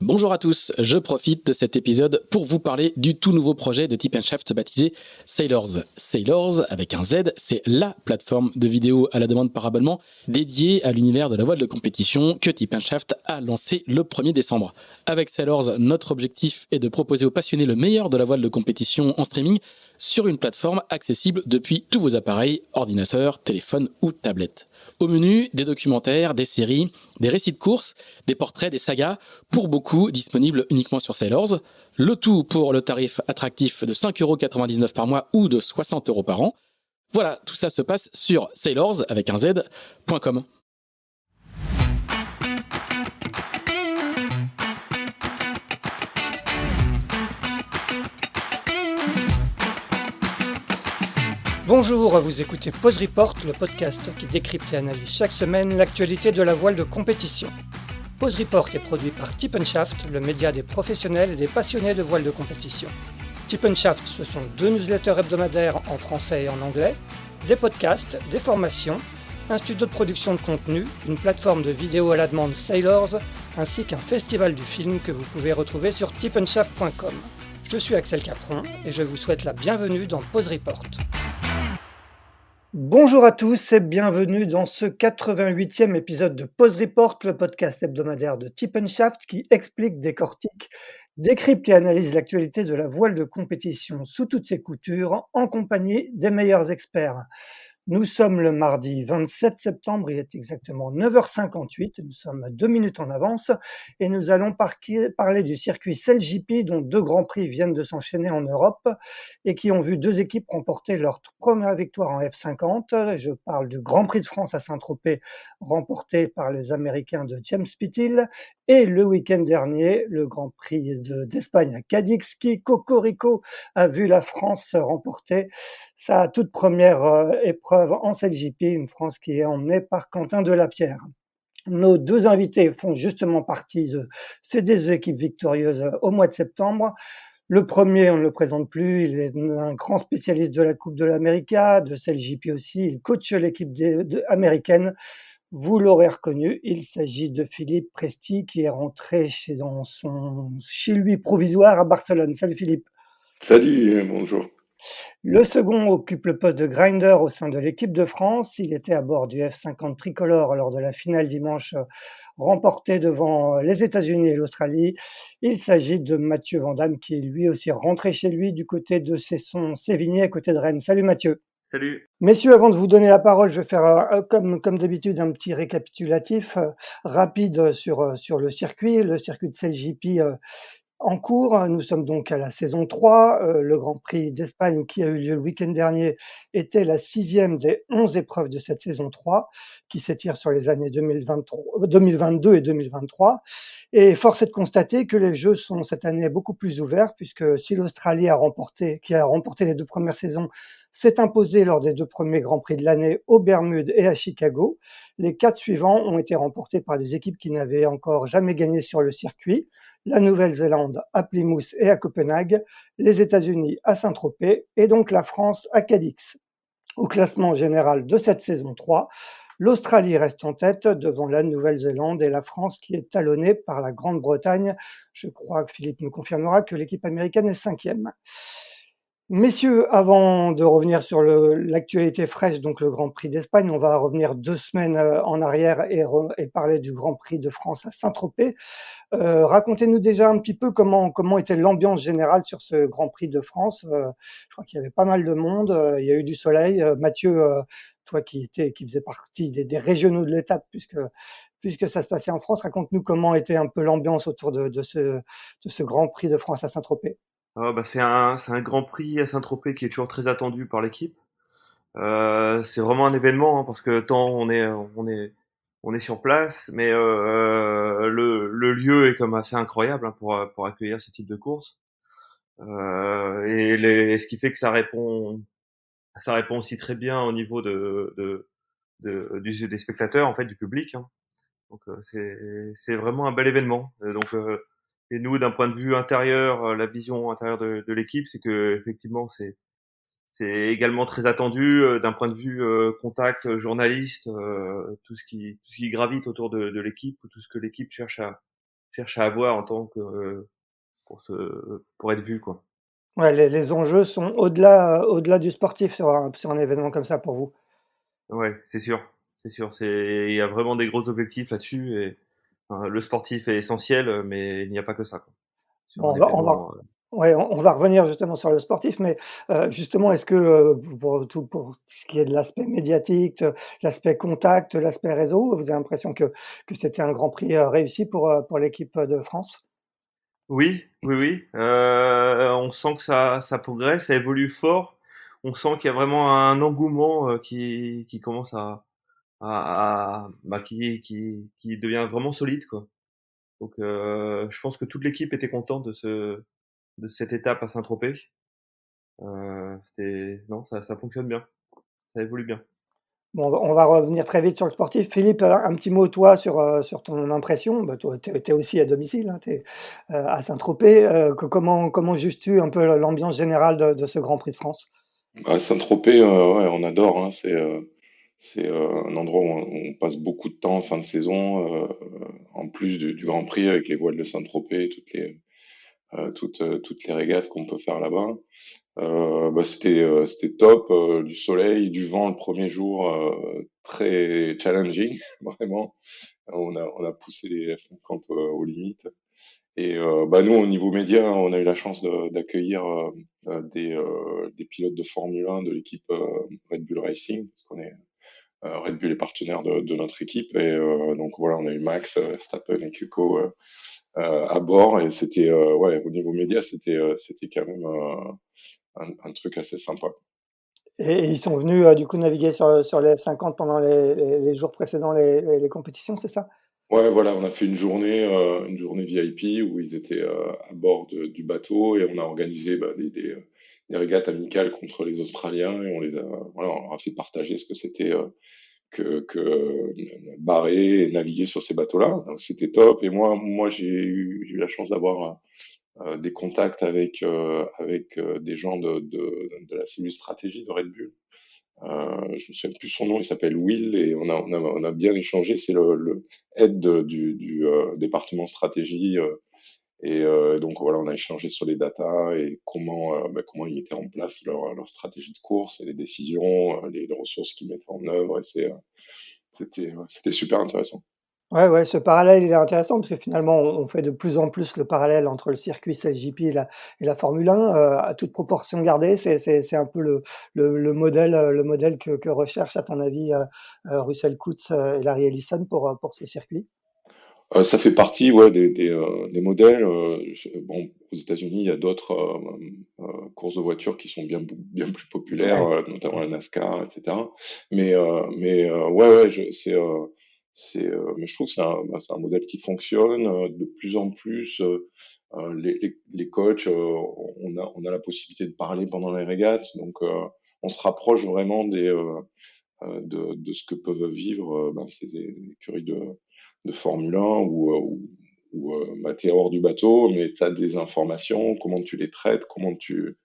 Bonjour à tous, je profite de cet épisode pour vous parler du tout nouveau projet de Tip & Shaft baptisé Sailors. Sailors, avec un Z, c'est la plateforme de vidéo à la demande par abonnement dédiée à l'univers de la voile de compétition que Tip & Shaft a lancé le 1er décembre. Avec Sailors, notre objectif est de proposer aux passionnés le meilleur de la voile de compétition en streaming sur une plateforme accessible depuis tous vos appareils, ordinateurs, téléphones ou tablettes. Au menu, des documentaires, des séries, des récits de courses, des portraits, des sagas, pour beaucoup disponibles uniquement sur Sailors. Le tout pour le tarif attractif de 5,99€ par mois ou de 60€ par an. Voilà, tout ça se passe sur sailors avec un z.com. Bonjour, vous écoutez Pause Report, le podcast qui décrypte et analyse chaque semaine l'actualité de la voile de compétition. Pause Report est produit par Tip & Shaft, le média des professionnels et des passionnés de voile de compétition. Tip & Shaft, ce sont 2 newsletters hebdomadaires en français et en anglais, des podcasts, des formations, un studio de production de contenu, une plateforme de vidéo à la demande Sailors, ainsi qu'un festival du film que vous pouvez retrouver sur tipandshaft.com. Je suis Axel Capron et je vous souhaite la bienvenue dans Pause Report. Bonjour à tous et bienvenue dans ce 88e épisode de Pause Report, le podcast hebdomadaire de Tip & Shaft qui explique, décortique, décrypte et analyse l'actualité de la voile de compétition sous toutes ses coutures en compagnie des meilleurs experts. Nous sommes le mardi 27 septembre, il est exactement 9h58, nous sommes à 2 minutes en avance et nous allons parler du circuit SailGP dont 2 grands prix viennent de s'enchaîner en Europe et qui ont vu 2 équipes remporter leur première victoire en F50. Je parle du Grand Prix de France à Saint-Tropez remporté par les Américains de James Pithill et le week-end dernier, le Grand Prix d'Espagne à Cadix qui, cocorico, a vu la France remporter sa toute première épreuve en SailGP, une France qui est emmenée par Quentin Delapierre. Nos 2 invités font justement partie de ces 2 équipes victorieuses au mois de septembre. Le premier, on ne le présente plus, il est un grand spécialiste de la Coupe de l'América, de SailGP aussi, il coach l'équipe américaine. Vous l'aurez reconnu, il s'agit de Philippe Presti qui est rentré chez lui provisoire à Barcelone. Salut Philippe. Salut, bonjour. Le second occupe le poste de grinder au sein de l'équipe de France. Il était à bord du F50 tricolore lors de la finale dimanche remportée devant les États-Unis et l'Australie. Il s'agit de Mathieu Vandamme qui est lui aussi rentré chez lui du côté de Cesson-Sévigné à côté de Rennes. Salut Mathieu. Salut. Messieurs, avant de vous donner la parole, je vais faire comme d'habitude un petit récapitulatif rapide sur le circuit de SailGP en cours. Nous sommes donc à la saison 3. Le Grand Prix d'Espagne qui a eu lieu le week-end dernier était la 6e des 11 épreuves de cette saison 3 qui s'étire sur les années 2022 et 2023. Et force est de constater que les jeux sont cette année beaucoup plus ouverts puisque si l'Australie qui a remporté les 2 premières saisons, s'est imposée lors des 2 premiers Grands Prix de l'année aux Bermudes et à Chicago, les 4 suivants ont été remportés par des équipes qui n'avaient encore jamais gagné sur le circuit. La Nouvelle-Zélande à Plymouth et à Copenhague, les États-Unis à Saint-Tropez et donc la France à Cadix. Au classement général de cette saison 3, l'Australie reste en tête devant la Nouvelle-Zélande et la France qui est talonnée par la Grande-Bretagne. Je crois que Philippe nous confirmera que l'équipe américaine est 5e. Messieurs, avant de revenir sur l'actualité fraîche, donc le Grand Prix d'Espagne, on va revenir 2 semaines en arrière et parler du Grand Prix de France à Saint-Tropez. Racontez-nous déjà un petit peu comment était l'ambiance générale sur ce Grand Prix de France. Je crois qu'il y avait pas mal de monde, il y a eu du soleil. Mathieu, toi qui faisais partie des régionaux de l'étape, puisque ça se passait en France, raconte-nous comment était un peu l'ambiance autour de ce Grand Prix de France à Saint-Tropez. C'est un Grand Prix à Saint-Tropez qui est toujours très attendu par l'équipe. C'est vraiment un événement parce que tant on est sur place, mais le lieu est comme assez incroyable pour accueillir ce type de course. Ce qui fait que ça répond aussi très bien au niveau des spectateurs, en fait, du public, hein. Donc c'est vraiment un bel événement. Et nous, d'un point de vue intérieur, la vision intérieure de l'équipe, c'est que effectivement c'est également très attendu d'un point de vue contact journaliste, tout ce qui gravite autour de l'équipe, tout ce que l'équipe cherche cherche à avoir en tant que pour être vu, quoi. Ouais, les enjeux sont au-delà du sportif sur un événement comme ça pour vous? Ouais, c'est sûr. Il y a vraiment des gros objectifs là-dessus et le sportif est essentiel, mais il n'y a pas que ça, quoi. Sur Bon, un événement. ouais, on va revenir justement sur le sportif, mais justement, est-ce que, pour ce qui est de l'aspect médiatique, l'aspect contact, l'aspect réseau, vous avez l'impression que c'était un Grand Prix, réussi pour l'équipe, de France? Oui, oui, oui. On sent que ça progresse, ça évolue fort. On sent qu'il y a vraiment un engouement qui commence qui devient vraiment solide, quoi. Donc, je pense que toute l'équipe était contente de cette étape à Saint-Tropez. Non, ça fonctionne bien, ça évolue bien. Bon, on va revenir très vite sur le sportif. Philippe, un petit mot toi sur ton impression. Bah, toi, tu es aussi à domicile, hein, tu es, à Saint-Tropez. Comment juges-tu un peu l'ambiance générale de ce Grand Prix de France? À Saint-Tropez, ouais, on adore, hein, c'est un endroit où on passe beaucoup de temps en fin de saison, en plus du Grand Prix avec les voiles de Saint-Tropez, toutes les régates qu'on peut faire là-bas. Bah, c'était top, du soleil, du vent le premier jour, très challenging, vraiment. On a poussé les F50 aux limites. Et bah nous, au niveau média, on a eu la chance d'accueillir des pilotes de Formule 1 de l'équipe Red Bull Racing, parce qu'on est Red Bull est partenaire de notre équipe. Et donc voilà, on a eu Max Verstappen et Kuko à bord. Et c'était, ouais, au niveau média, c'était quand même un truc assez sympa. Et ils sont venus, du coup, naviguer sur les F50 pendant les jours précédant les compétitions, c'est ça? Ouais, voilà, on a fait une journée VIP où ils étaient à bord du bateau et on a organisé bah, des régates amicales contre les Australiens et voilà, on leur a fait partager ce que c'était que barrer et naviguer sur ces bateaux-là. Donc c'était top. Et moi j'ai eu la chance d'avoir des contacts avec des gens de la cellule stratégie de Red Bull. Je me souviens plus son nom, il s'appelle Will et on a bien échangé. C'est le head du département stratégie et donc voilà, on a échangé sur les datas et comment ils mettaient en place leur stratégie de course et les décisions, les ressources qu'ils mettaient en œuvre et c'était super intéressant. Ouais, ouais, ce parallèle, il est intéressant parce que finalement, on fait de plus en plus le parallèle entre le circuit CLJP et la Formule 1, à toute proportion gardée. C'est un peu le modèle que recherchent, à ton avis, Russell Coutts, et Larry Ellison pour ce circuit? Ça fait partie, ouais, des modèles. Bon, aux États-Unis, il y a d'autres courses de voitures qui sont bien plus populaires, Ouais. notamment la NASCAR, etc. Ouais, ouais, mais je trouve que c'est un modèle qui fonctionne de plus en plus. Les coachs, on a la possibilité de parler pendant les régates, donc on se rapproche vraiment de ce que peuvent vivre ces écuries de Formule 1 où bah, tu es hors du bateau, mais tu as des informations, comment tu les traites, comment tu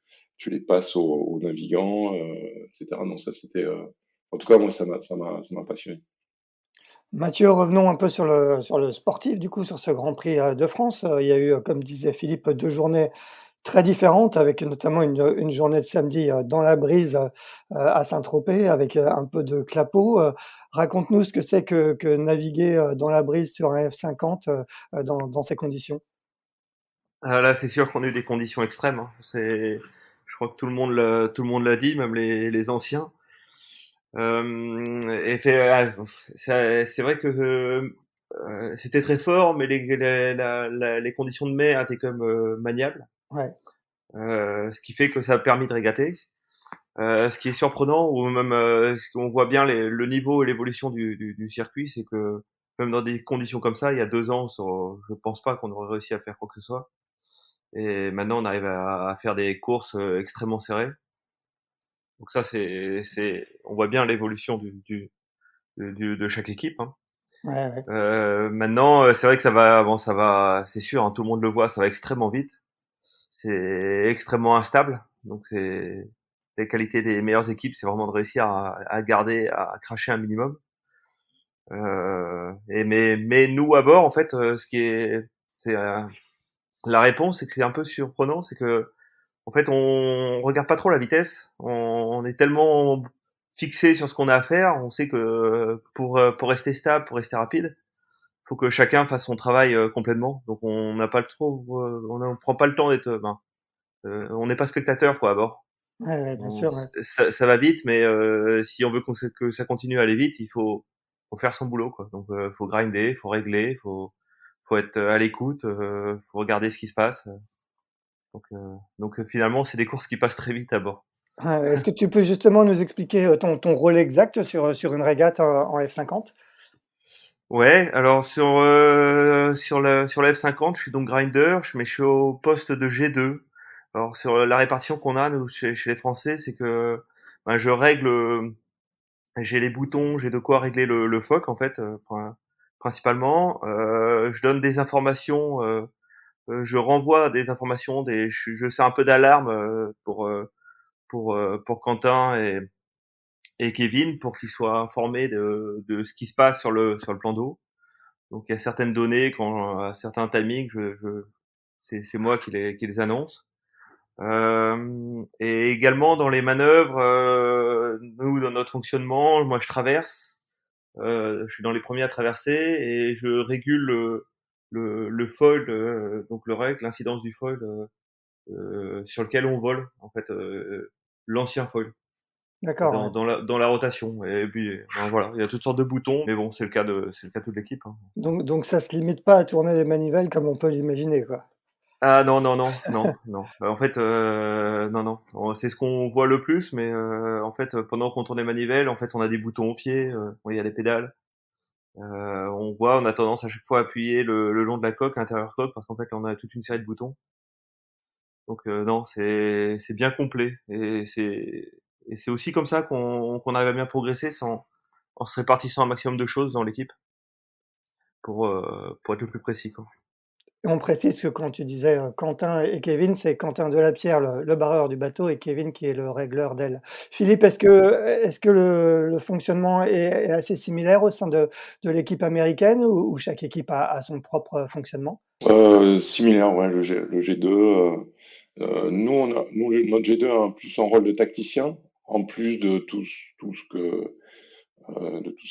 les passes aux navigants, etc. Donc ça, en tout cas, moi, ça m'a passionné. Mathieu, revenons un peu sur le sportif, du coup, sur ce Grand Prix, de France. Il y a eu, comme disait Philippe, 2 journées très différentes avec notamment une journée de samedi, dans la brise, à Saint-Tropez avec, un peu de clapot. Raconte-nous ce que c'est que naviguer, dans la brise sur un F50, dans ces conditions? Ah, là, c'est sûr qu'on a eu des conditions extrêmes, hein. Je crois que tout le monde l'a dit, même les anciens. Et c'est vrai que c'était très fort, mais les conditions de mer étaient quand même maniables. Ouais. Ce qui fait que ça a permis de régater. Ce qui est surprenant, ou même ce qu'on voit bien le niveau et l'évolution du circuit, c'est que même dans des conditions comme ça, il y a 2 ans, je pense pas qu'on aurait réussi à faire quoi que ce soit. Et maintenant, on arrive à faire des courses extrêmement serrées. Donc ça, on voit bien l'évolution de chaque équipe, hein. Ouais, ouais. Maintenant, c'est vrai que c'est sûr, hein, tout le monde le voit, ça va extrêmement vite. C'est extrêmement instable. Donc les qualités des meilleures équipes, c'est vraiment de réussir à garder, à cracher un minimum. Mais nous à bord, en fait, C'est la réponse, c'est que c'est un peu surprenant, c'est que en fait, on regarde pas trop la vitesse. On est tellement fixé sur ce qu'on a à faire. On sait que pour rester stable, pour rester rapide, faut que chacun fasse son travail complètement. Donc on n'a pas le trop, on ne prend pas le temps d'être. On n'est pas spectateur quoi à bord. Ouais, bien sûr, ouais. Ça va vite, mais si on veut que ça continue à aller vite, faut faire son boulot quoi. Donc faut grinder, faut régler, faut être à l'écoute, faut regarder ce qui se passe. Donc finalement, c'est des courses qui passent très vite à bord. Est-ce que tu peux justement nous expliquer, ton rôle exact sur une régate en F50? Ouais, alors sur la F50, je suis donc grinder, mais je suis au poste de G2. Alors sur la répartition qu'on a nous chez les Français, c'est que ben, je règle, j'ai les boutons, j'ai de quoi régler le FOC en fait, principalement. Je donne des informations, je renvoie des informations, je sers un peu d'alarme pour Quentin et Kevin pour qu'ils soient informés de ce qui se passe sur le plan d'eau. Donc il y a certaines données quand à certains timings, c'est moi qui les annonce. Et également dans les manœuvres, nous dans notre fonctionnement, moi je traverse, je suis dans les premiers à traverser et je régule le foil, donc le règle l'incidence du foil sur lequel on vole en fait, l'ancien foil D'accord, ouais. dans la rotation. Et puis ben, voilà, il y a toutes sortes de boutons, mais bon c'est le cas de toute l'équipe. Hein. Donc ça se limite pas à tourner les manivelles comme on peut l'imaginer, quoi? Ah non, non, non, non, non. En fait, non, non. C'est ce qu'on voit le plus, mais en fait, pendant qu'on tourne les manivelles, en fait, on a des boutons au pied, bon, il y a des pédales. On a tendance à chaque fois à appuyer le long de la coque, intérieur coque, parce qu'en fait, on a toute une série de boutons. Donc non, c'est bien complet et c'est aussi comme ça qu'on arrive à bien progresser en se répartissant un maximum de choses dans l'équipe pour être le plus précis, quoi. Et on précise que quand tu disais, Quentin et Kevin, c'est Quentin Delapierre, le barreur du bateau et Kevin qui est le régleur d'aile. Philippe, est-ce que le fonctionnement est assez similaire au sein de l'équipe américaine ou chaque équipe a son propre fonctionnement? Similaire, ouais, le G2. Notre G2 a plus un rôle de tacticien, en plus de tout ce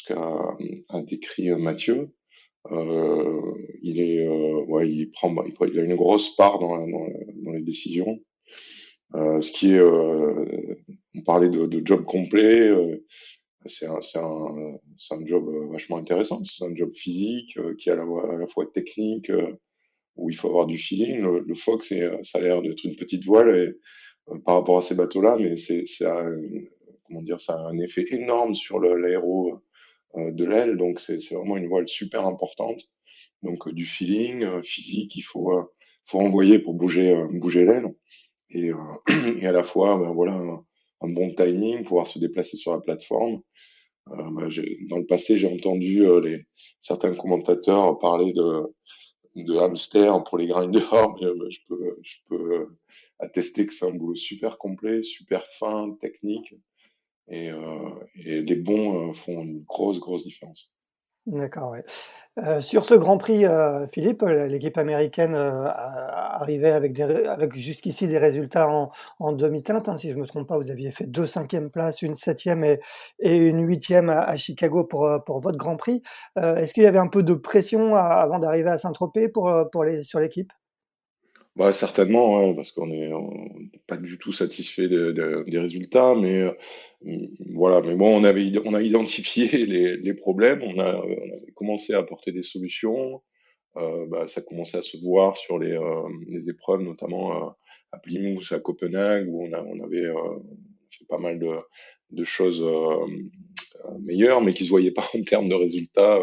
qu'a décrit Mathieu. Ouais, il a une grosse part dans les décisions. On parlait de job complet. C'est un job vachement intéressant. C'est un job physique qui est à la fois technique, où il faut avoir du feeling. Le Fox, ça a l'air d'être une petite voile par rapport à ces bateaux-là, mais comment dire, ça a un effet énorme sur l'aéro de l'aile. Donc c'est vraiment une voile super importante. Donc du feeling physique, faut envoyer pour bouger l'aile et, et à la fois ben, voilà un bon timing, pouvoir se déplacer sur la plateforme. Dans le passé, j'ai entendu certains commentateurs parler de hamster pour les grinders, mais je peux attester que c'est un boulot super complet, super fin, technique, et les bons font une grosse différence. D'accord, ouais. Sur ce Grand Prix, Philippe, l'équipe américaine, arrivait avec jusqu'ici des résultats en demi-teinte, hein, si je ne me trompe pas. Vous aviez fait 2 5e places, une 7e et une 8e à Chicago pour votre Grand Prix. Est-ce qu'il y avait un peu de pression avant d'arriver à Saint-Tropez sur l'équipe? Bah, certainement, ouais, parce on n'est pas du tout satisfait des résultats, mais voilà. Mais bon, on a identifié les problèmes, on avait commencé à apporter des solutions. Ça commençait à se voir sur les épreuves, notamment à Plymouth, à Copenhague, où on avait fait pas mal de choses meilleures, mais qui se voyaient pas en termes de résultats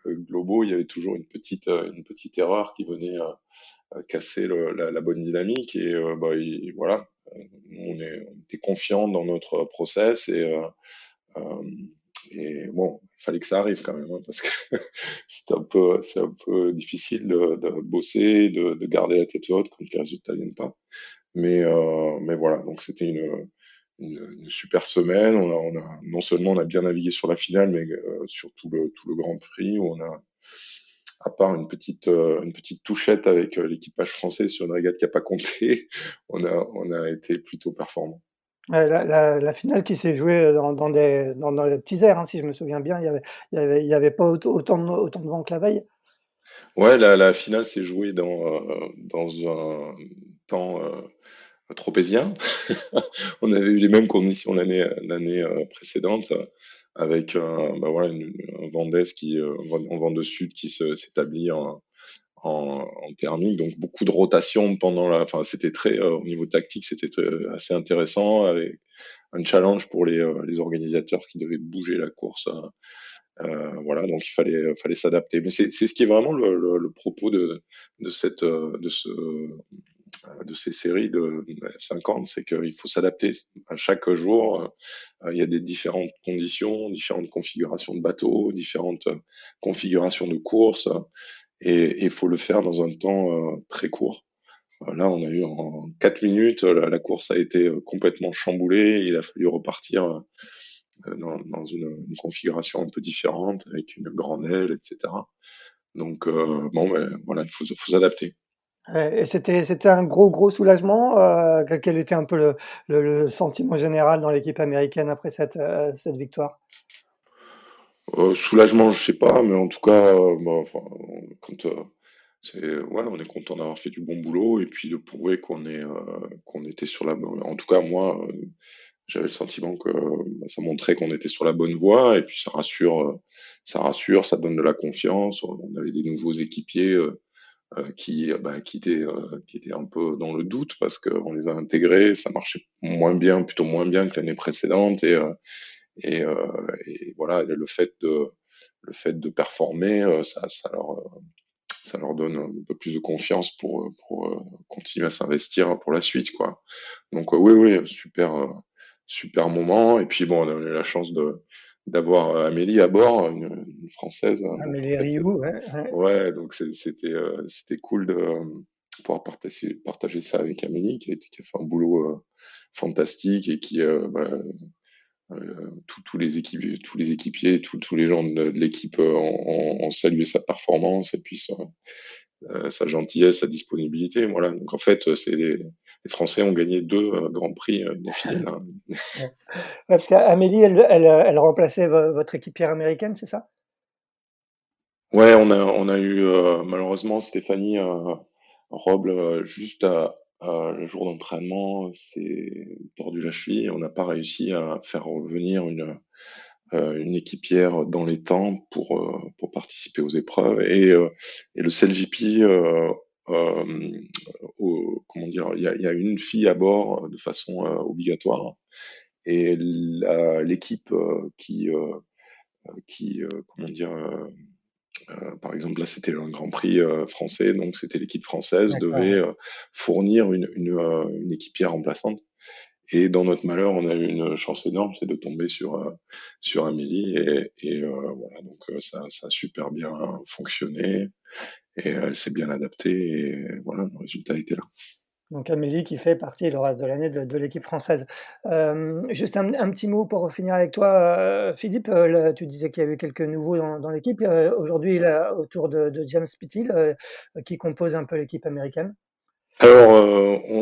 globaux. Il y avait toujours une petite erreur qui venait casser la bonne dynamique. Et voilà, on était confiant dans notre process et bon, il fallait que ça arrive quand même, hein, parce que c'est un peu difficile de bosser, de garder la tête haute quand les résultats viennent pas. Mais voilà, donc c'était une super semaine. Non seulement on a bien navigué sur la finale, mais sur tout le Grand Prix où à part une petite touchette avec l'équipage français sur une régate qui a pas compté, on a été plutôt performant. Ouais, la finale qui s'est jouée dans des petits airs, hein, si je me souviens bien, il y avait pas autant de vent que la veille. Ouais, la finale s'est jouée dans un temps tropézien. On avait eu les mêmes conditions l'année précédente, avec voilà, un vent d'est un vent de sud qui s'établit en thermique, donc beaucoup de rotation enfin c'était au niveau tactique, c'était assez intéressant, avec un challenge pour les organisateurs qui devaient bouger la course. Voilà, donc fallait s'adapter. Mais c'est ce qui est vraiment le propos de cette, de ces séries de F50, c'est qu'il faut s'adapter à chaque jour. Il y a des différentes conditions, différentes configurations de bateaux, différentes configurations de courses, et il faut le faire dans un temps très court. Là, on a eu en 4 minutes, la course a été complètement chamboulée. Il a fallu repartir dans une configuration un peu différente, avec une grande aile, etc. Donc, bon, voilà, faut s'adapter. Ouais, et c'était un gros soulagement. Quel était un peu le sentiment général dans l'équipe américaine après cette victoire? Soulagement, je sais pas, mais en tout cas, enfin, quand ouais, on est content d'avoir fait du bon boulot et puis de prouver qu'on était sur la bonne. En tout cas, moi, j'avais le sentiment que ça montrait qu'on était sur la bonne voie et puis ça rassure, ça donne de la confiance. On avait des nouveaux équipiers qui étaient un peu dans le doute parce qu'on les a intégrés, ça marchait plutôt moins bien que l'année précédente et, euh, et voilà, le fait de performer, ça leur donne un peu plus de confiance pour continuer à s'investir pour la suite, quoi. Donc oui, super moment. Et puis bon, on a eu la chance d'avoir Amélie à bord, une française. Donc en Amélie fait, Riou, ouais, ouais. ouais, donc c'était cool de pouvoir partager ça avec Amélie, qui a fait un boulot fantastique et qui tous les équipiers, tous les gens de l'équipe ont salué sa performance et puis sa gentillesse, sa disponibilité. Voilà. Donc en fait, les Français ont gagné 2 grands prix d'affilée là. Ouais. Ouais, parce qu'Amélie, elle remplaçait votre équipière américaine, c'est ça? Ouais, on a eu malheureusement Stéphanie Roble le jour d'entraînement s'est tordu la cheville. On n'a pas réussi à faire revenir une équipière dans les temps pour participer aux épreuves. Et le CLJP, comment dire, il y a une fille à bord de façon obligatoire. Et l'équipe comment dire, par exemple, là, c'était un Grand Prix français, donc c'était l'équipe française D'accord, devait ouais. fournir une équipière remplaçante. Et dans notre malheur, on a eu une chance énorme, c'est de tomber sur Amélie. Voilà, donc ça a super bien fonctionné et elle s'est bien adaptée. Et voilà, le résultat était là. Donc Amélie qui fait partie le reste de l'année de l'équipe française. Juste un petit mot pour finir avec toi, Philippe. Tu disais qu'il y avait quelques nouveaux dans l'équipe. Aujourd'hui, là, autour de James Pittil, qui compose un peu l'équipe américaine. Alors,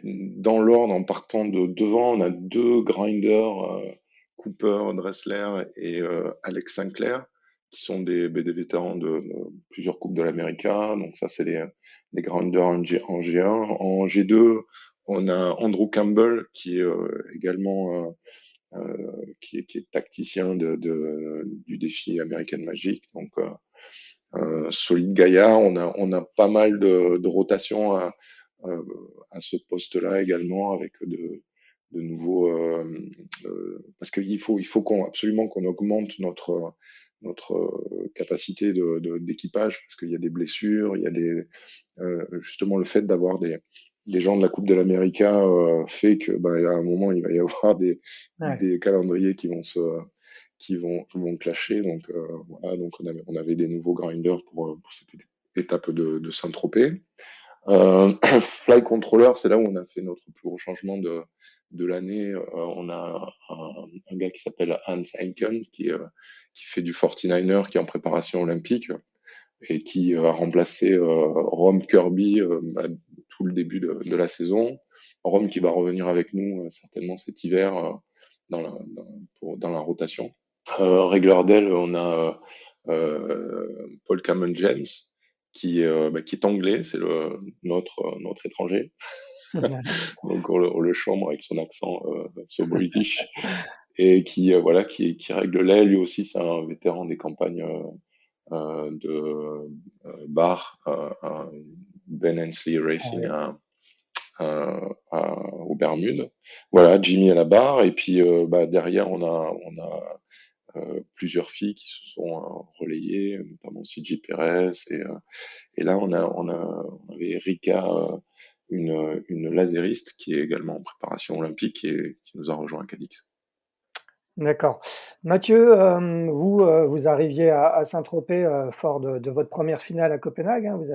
dans l'ordre, en partant de devant, on a 2 grinders, Cooper Dressler et Alex Sinclair, qui sont des vétérans de plusieurs Coupes de l'América. Donc ça, c'est les grinders en G1. En G2, on a Andrew Campbell, qui est également qui est tacticien du défi American Magic. Donc, solide gaillard. On a pas mal de rotation euh, à ce poste-là également avec de nouveaux parce il faut absolument qu'on augmente notre capacité d'équipage parce qu'il y a des blessures, il y a justement le fait d'avoir des gens de la Coupe de l'América fait que à un moment il va y avoir Ouais. des calendriers qui vont clasher. Donc voilà, donc on avait des nouveaux grinders pour cette étape de Saint-Tropez. Fly Controller, c'est là où on a fait notre plus gros changement de l'année. On a un gars qui s'appelle Hans Heinken qui fait du 49er, qui est en préparation olympique. et qui a remplacé Rome Kirby à tout le début de la saison. Rome qui va revenir avec nous certainement cet hiver dans la rotation. Réglardel, on a Paul Cameron James qui est anglais, c'est notre étranger. Donc on le chambre avec son accent so British et qui règle l'aile. Lui aussi, c'est un vétéran des campagnes de bar Ben Hensley Racing aux Bermudes. Voilà, Jimmy à la barre et puis derrière on a plusieurs filles qui se sont relayées, notamment CJ Perez et là on avait Erika, une lasériste qui est également en préparation olympique et qui nous a rejoint à Cadix. D'accord. Mathieu, vous arriviez à Saint-Tropez, fort de votre première finale à Copenhague, hein. Vous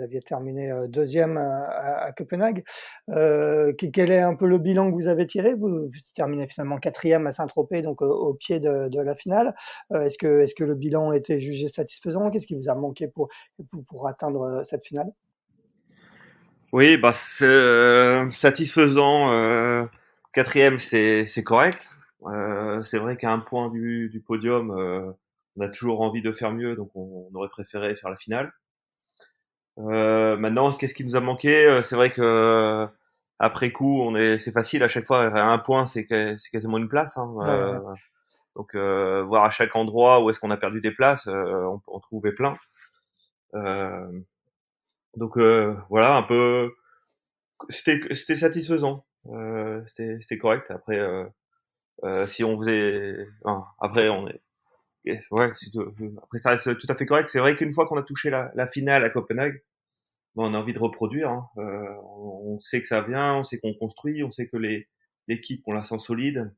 aviez terminé, 2e à Copenhague. Quel est un peu le bilan que vous avez tiré? Vous terminez finalement 4e à Saint-Tropez, donc au pied de la finale. Est-ce que le bilan était jugé satisfaisant? Qu'est-ce qui vous a manqué pour atteindre, cette finale? Oui, c'est satisfaisant. 4e, c'est correct. C'est vrai qu'à un point du podium, on a toujours envie de faire mieux, donc on aurait préféré faire la finale. Maintenant, qu'est-ce qui nous a manqué? C'est vrai que après coup, c'est facile à chaque fois. À un point, c'est quasiment une place, hein. Ouais. Donc voir à chaque endroit où est-ce qu'on a perdu des places, on trouvait plein. Donc voilà, un peu. C'était satisfaisant. C'était correct. Après, si on faisait, enfin, après on est, ouais, après ça reste tout à fait correct. C'est vrai qu'une fois qu'on a touché la finale à Copenhague, on a envie de reproduire, hein. On sait que ça vient, on sait qu'on construit, on sait que l'équipe, on la sent solide,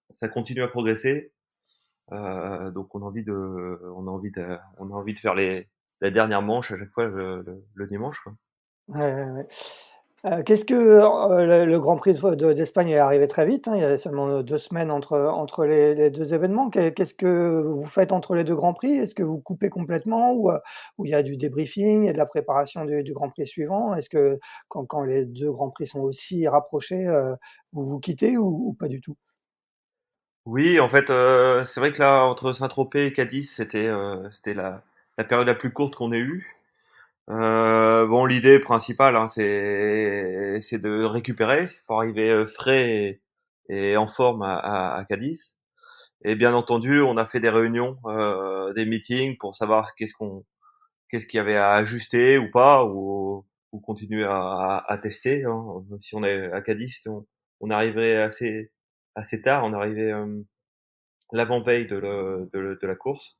ça continue à progresser. Donc on a envie de faire la dernière manche à chaque fois le dimanche, quoi. Ouais, ouais, ouais. Qu'est-ce que, le Grand Prix d'Espagne est arrivé très vite, hein, il y a seulement, 2 semaines entre les 2 événements. Qu'est-ce que vous faites entre les 2 Grands Prix? Est-ce que vous coupez complètement ou il y a du débriefing et de la préparation du Grand Prix suivant? Est-ce que quand les 2 Grands Prix sont aussi rapprochés, vous vous quittez ou pas du tout? Oui, en fait, c'est vrai que là, entre Saint-Tropez et Cadix, c'était la période la plus courte qu'on ait eue. Bon, l'idée principale, hein, c'est de récupérer pour arriver frais et en forme à Cadix. Et bien entendu, on a fait des réunions, des meetings pour savoir qu'est-ce qu'il y avait à ajuster ou pas, ou continuer à tester, hein. Même si on est à Cadix, on arrivait assez tard, on arrivait l'avant-veille de la course.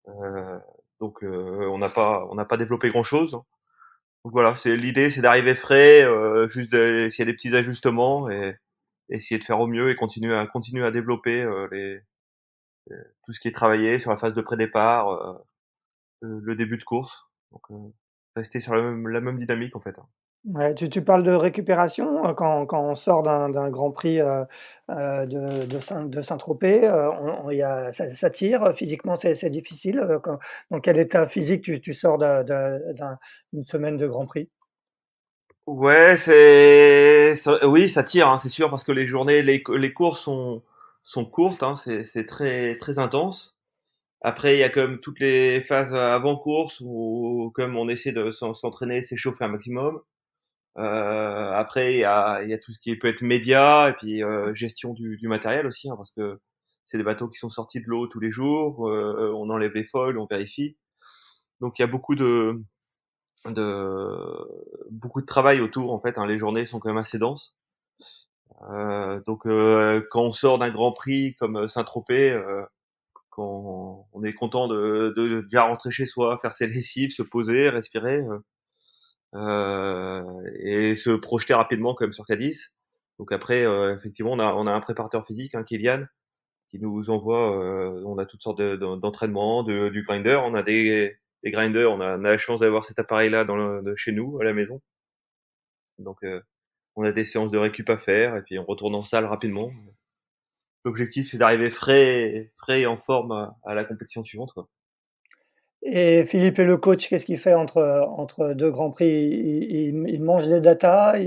Euh, donc on n'a pas développé grand-chose. Donc voilà, l'idée, c'est d'arriver frais, s'il y a des petits ajustements et essayer de faire au mieux et continuer à développer tout ce qui est travaillé sur la phase de pré-départ, le début de course. Donc rester sur la même dynamique en fait, hein. Ouais, tu parles de récupération, quand on sort d'un Grand Prix, de Saint-Tropez, il y a ça tire, physiquement c'est difficile, dans quel état physique tu sors d'une semaine de Grand Prix? Ouais, oui, ça tire, hein, c'est sûr, parce que les journées, les courses sont courtes, hein, c'est très intense. Après, il y a comme toutes les phases avant course où comme on essaie de s'entraîner, s'échauffer un maximum. Après, il y a tout ce qui peut être média et puis gestion du matériel aussi, hein, parce que c'est des bateaux qui sont sortis de l'eau tous les jours. On enlève les foils, on vérifie. Donc il y a beaucoup de travail autour en fait, hein. Les journées sont quand même assez denses. Donc quand on sort d'un Grand Prix comme Saint-Tropez, quand on est content de déjà rentrer chez soi, faire ses lessives, se poser, respirer, et se projeter rapidement comme sur Cadix. Donc après, effectivement, on a un préparateur physique, hein, Kylian, qui nous envoie, on a toutes sortes d'entraînements, du grinder, on a des grinders, on a la chance d'avoir cet appareil-là chez nous, à la maison. Donc on a des séances de récup à faire, et puis on retourne en salle rapidement. L'objectif, c'est d'arriver frais et en forme à la compétition suivante, quoi. Et Philippe est le coach, qu'est-ce qu'il fait entre deux grands prix? Il mange des datas,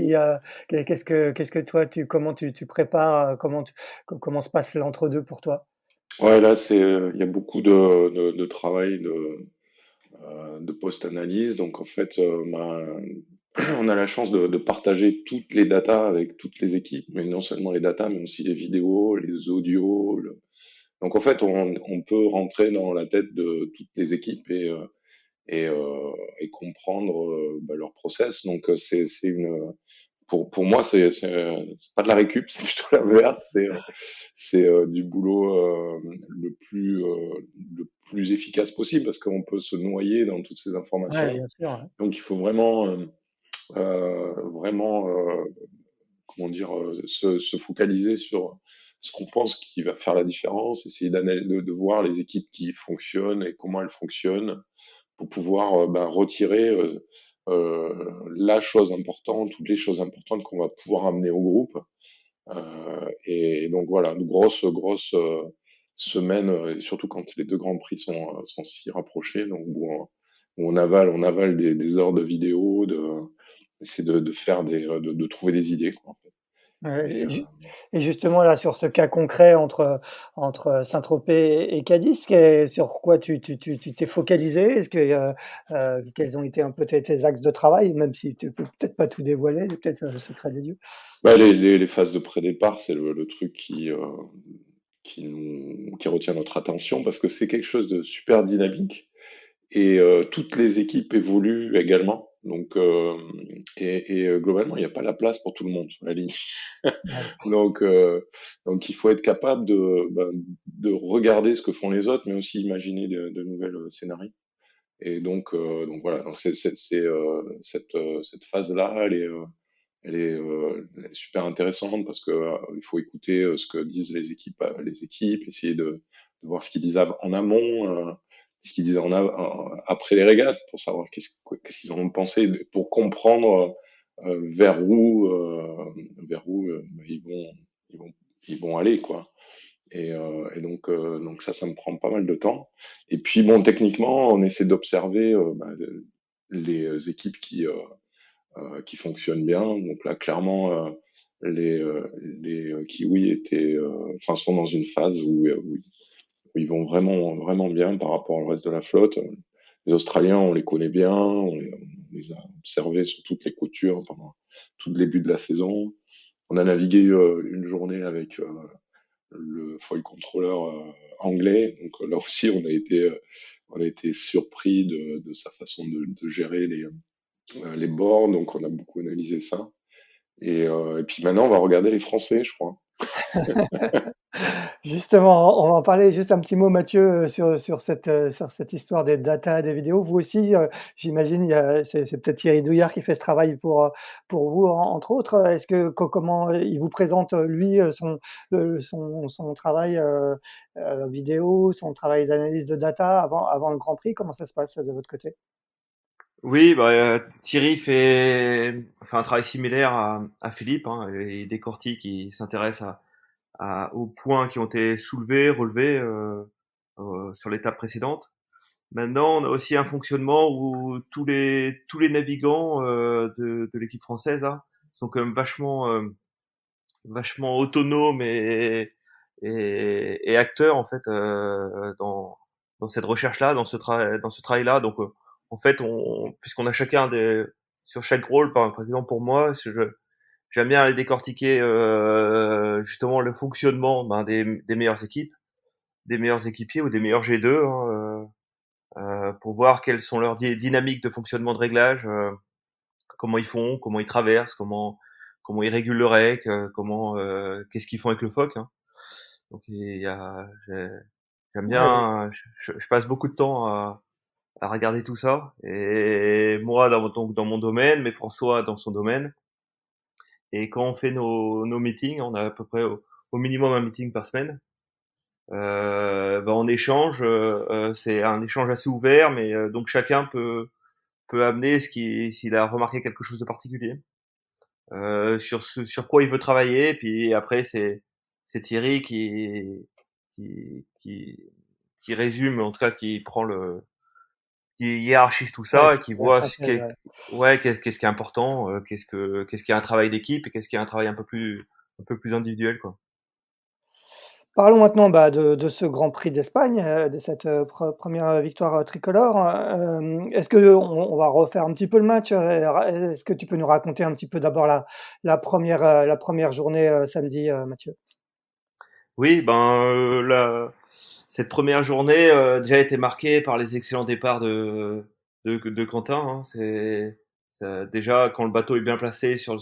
qu'est-ce que toi, comment tu prépares, comment se passe l'entre-deux pour toi? Ouais, là, il y a beaucoup de travail de post-analyse. Donc, en fait, on a la chance de partager toutes les datas avec toutes les équipes, mais non seulement les datas, mais aussi les vidéos, les audios. Donc, en fait, on peut rentrer dans la tête de toutes les équipes et comprendre leur process. Donc, c'est une pour moi, c'est pas de la récup, c'est plutôt l'inverse. C'est du boulot le plus efficace possible parce qu'on peut se noyer dans toutes ces Ouais, informations. bien sûr, ouais. Donc, il faut vraiment, comment dire, se focaliser sur ce qu'on pense qui va faire la différence, essayer de voir les équipes qui fonctionnent et comment elles fonctionnent pour pouvoir retirer la chose importante, toutes les choses importantes qu'on va pouvoir amener au groupe. Et donc voilà, une grosse semaine, et surtout quand les deux grands prix sont si rapprochés, donc où on avale des heures de vidéo, essayer de faire de trouver des idées, quoi, en fait. Ouais, Et, et justement, là, sur ce cas concret entre Saint-Tropez et Cadiz, sur quoi tu t'es focalisé? Est-ce que, quels ont été un peu tes axes de travail, même si tu peux peut-être pas tout dévoiler, peut-être le secret des dieux? les phases de pré-départ, c'est le truc qui retient notre attention parce que c'est quelque chose de super dynamique et toutes les équipes évoluent également. Donc, globalement, il n'y a pas la place pour tout le monde sur la ligne. Ouais. Donc, euh, donc, il faut être capable de regarder ce que font les autres, mais aussi imaginer de nouvelles scénarios. Et donc voilà. Donc cette phase-là, elle est super intéressante parce que il faut écouter ce que disent les équipes, essayer de voir ce qu'ils disent en amont, ce qu'ils disent après les régates pour savoir qu'est-ce qu'ils en ont pensé, pour comprendre vers où ils vont, ils vont aller, quoi. Et donc ça me prend pas mal de temps. Et puis bon, techniquement, on essaie d'observer les équipes qui fonctionnent bien. Donc là, clairement, les Kiwis enfin, sont dans une phase où ils vont vraiment, vraiment bien par rapport au reste de la flotte. Les Australiens, on les connaît bien, on les a observés sur toutes les coutures pendant tout le début de la saison. On a navigué une journée avec le foil controller anglais. Donc là aussi, on a été surpris de sa façon de gérer les bords. Donc on a beaucoup analysé ça. Et puis maintenant, on va regarder les Français, je crois. Justement, on va en parler juste un petit mot, Mathieu, sur cette histoire des data, des vidéos. Vous aussi, j'imagine, c'est peut-être Thierry Douillard qui fait ce travail pour vous, entre autres. Est-ce que comment il vous présente, lui, son travail vidéo, son travail d'analyse de data avant le Grand Prix? Comment ça se passe de votre côté? Oui, Thierry fait un travail similaire à Philippe, hein, et il décortique, il s'intéresse aux points qui ont été soulevés, relevés sur l'étape précédente. Maintenant, on a aussi un fonctionnement où tous les navigants de l'équipe française là, sont quand même vachement autonomes et acteurs en fait dans cette recherche-là, dans ce travail-là. Donc, en fait, puisqu'on a chacun sur chaque rôle, par exemple pour moi, j'aime bien aller décortiquer justement le fonctionnement des meilleures équipes, des meilleurs équipiers ou des meilleurs G2, hein, pour voir quelles sont leurs dynamiques de fonctionnement de réglage, comment ils font, comment ils traversent, comment ils régulent le rec, qu'est-ce qu'ils font avec le foc, hein. Donc j'aime Ouais, bien, je passe beaucoup de temps à regarder tout ça. Et moi dans mon domaine, mais François dans son domaine. Et quand on fait nos meetings, on a à peu près au minimum un meeting par semaine. On échange, c'est un échange assez ouvert, mais donc chacun peut amener s'il a remarqué quelque chose de particulier, sur quoi il veut travailler. Puis après c'est Thierry qui qui résume, en tout cas qui prend qui hiérarchise tout Ouais, ça et qui la voit synthèse, ouais. qu'est-ce qui est important, qu'est-ce qui est un travail d'équipe et qu'est-ce qui est un travail un peu plus individuel, quoi. Parlons maintenant, de ce Grand Prix d'Espagne, de cette, première victoire, tricolore. Est-ce qu'on on va refaire un petit peu le match, est-ce que tu peux nous raconter un petit peu d'abord la première journée, samedi, Mathieu? Oui, cette première journée déjà été marquée par les excellents départs de Quentin. Hein. Déjà quand le bateau est bien placé sur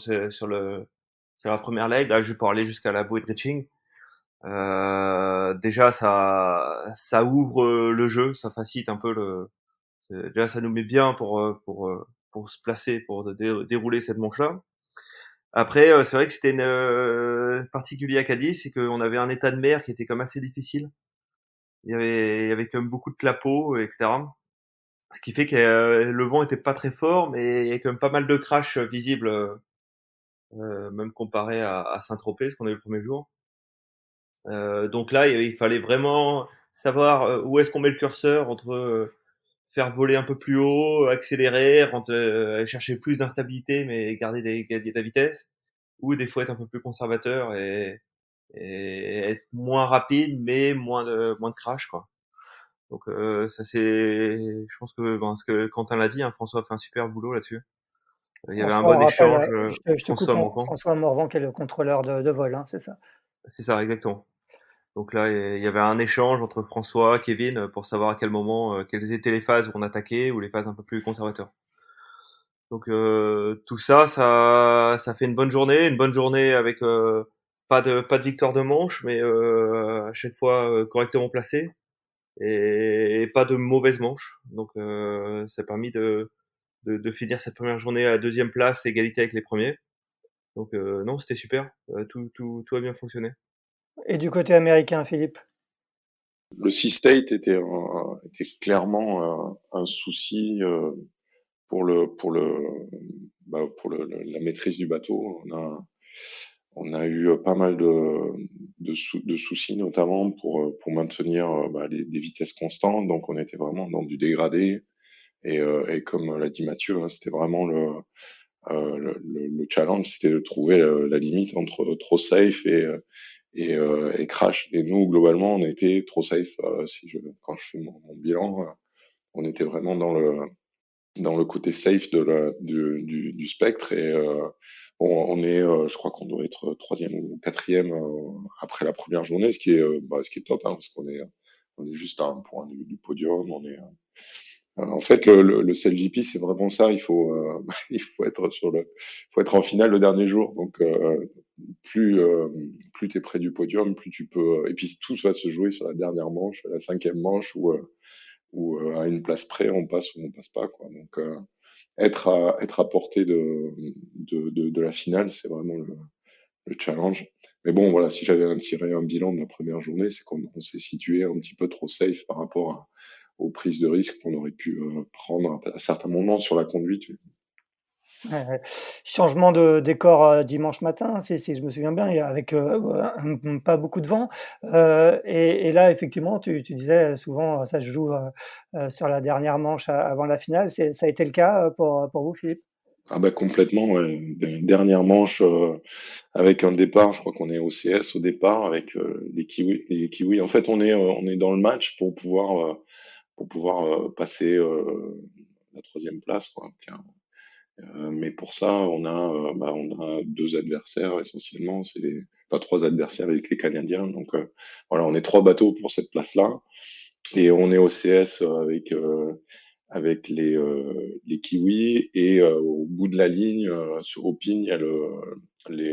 la première leg, là je vais aller jusqu'à la buoy de reaching. Déjà ça ouvre le jeu, ça facilite un peu déjà ça nous met bien pour se placer, pour dérouler cette manche-là. Après, c'est vrai que c'était particulier à Cadiz, c'est qu'on avait un état de mer qui était comme assez difficile. Il y avait quand même beaucoup de clapots, etc. Ce qui fait que le vent était pas très fort, mais il y avait quand même pas mal de crash visibles, même comparé à Saint-Tropez, ce qu'on a eu le premier jour. Donc là, il fallait vraiment savoir où est-ce qu'on met le curseur entre faire voler un peu plus haut, accélérer, aller chercher plus d'instabilité, mais garder de la vitesse, ou des fois être un peu plus conservateur et être moins rapide, mais moins de crash, quoi. Donc je pense que ce que Quentin l'a dit, hein, François a fait un super boulot là-dessus. Il y avait un François, on bon rappelle, échange, je te coupe, François Morvan. François Morvan qui est le contrôleur de vol, hein, c'est ça? C'est ça, exactement. Donc là, il y avait un échange entre François, Kevin, pour savoir à quel moment, quelles étaient les phases où on attaquait ou les phases un peu plus conservateurs. Donc tout ça, ça fait une bonne journée avec pas de victoire de manche, mais à chaque fois correctement placé et pas de mauvaise manche. Donc ça a permis de finir cette première journée à la deuxième place, égalité avec les premiers. Donc non, c'était super. Tout a bien fonctionné. Et du côté américain, Philippe? Le Sea State était clairement un souci pour la maîtrise du bateau. On a eu pas mal de soucis, notamment pour maintenir des vitesses constantes. Donc, on était vraiment dans du dégradé. Et comme l'a dit Mathieu, hein, c'était vraiment le challenge, c'était de trouver la limite entre trop safe et crash. Et nous, globalement, on a été trop safe. Quand je fais mon bilan, on était vraiment dans le côté safe du spectre. Et je crois qu'on doit être troisième ou quatrième après la première journée, ce qui est top, hein, parce on est juste à un point du podium. En fait, le CLJP, c'est vraiment ça. Il faut faut être en finale le dernier jour. Donc, plus t'es près du podium, plus tu peux. Et puis tout va se jouer sur la dernière manche, la cinquième manche, où à une place près, on passe ou on passe pas, quoi. Donc, être à portée de la finale, c'est vraiment le challenge. Mais bon, voilà, si j'avais à tirer un bilan de la première journée, c'est qu'on s'est situé un petit peu trop safe par rapport aux prises de risque qu'on aurait pu prendre à certains moments sur la conduite. Ouais, ouais. Changement de décor, dimanche matin, si je me souviens bien et avec, pas beaucoup de vent, et là effectivement tu disais souvent, ça se joue, sur la dernière manche avant la finale. Ça a été le cas, pour vous, Philippe? Ah bah complètement, ouais. Dernière manche avec un départ, je crois qu'on est au CS au départ avec les Kiwis. Les Kiwis. En fait, on est dans le match pour pouvoir passer la troisième place, quoi. Mais pour ça, on a deux adversaires essentiellement, pas trois adversaires avec les Canadiens. Donc voilà, on est trois bateaux pour cette place-là, et on est au CS avec les Kiwis, et au bout de la ligne, au pin, il y a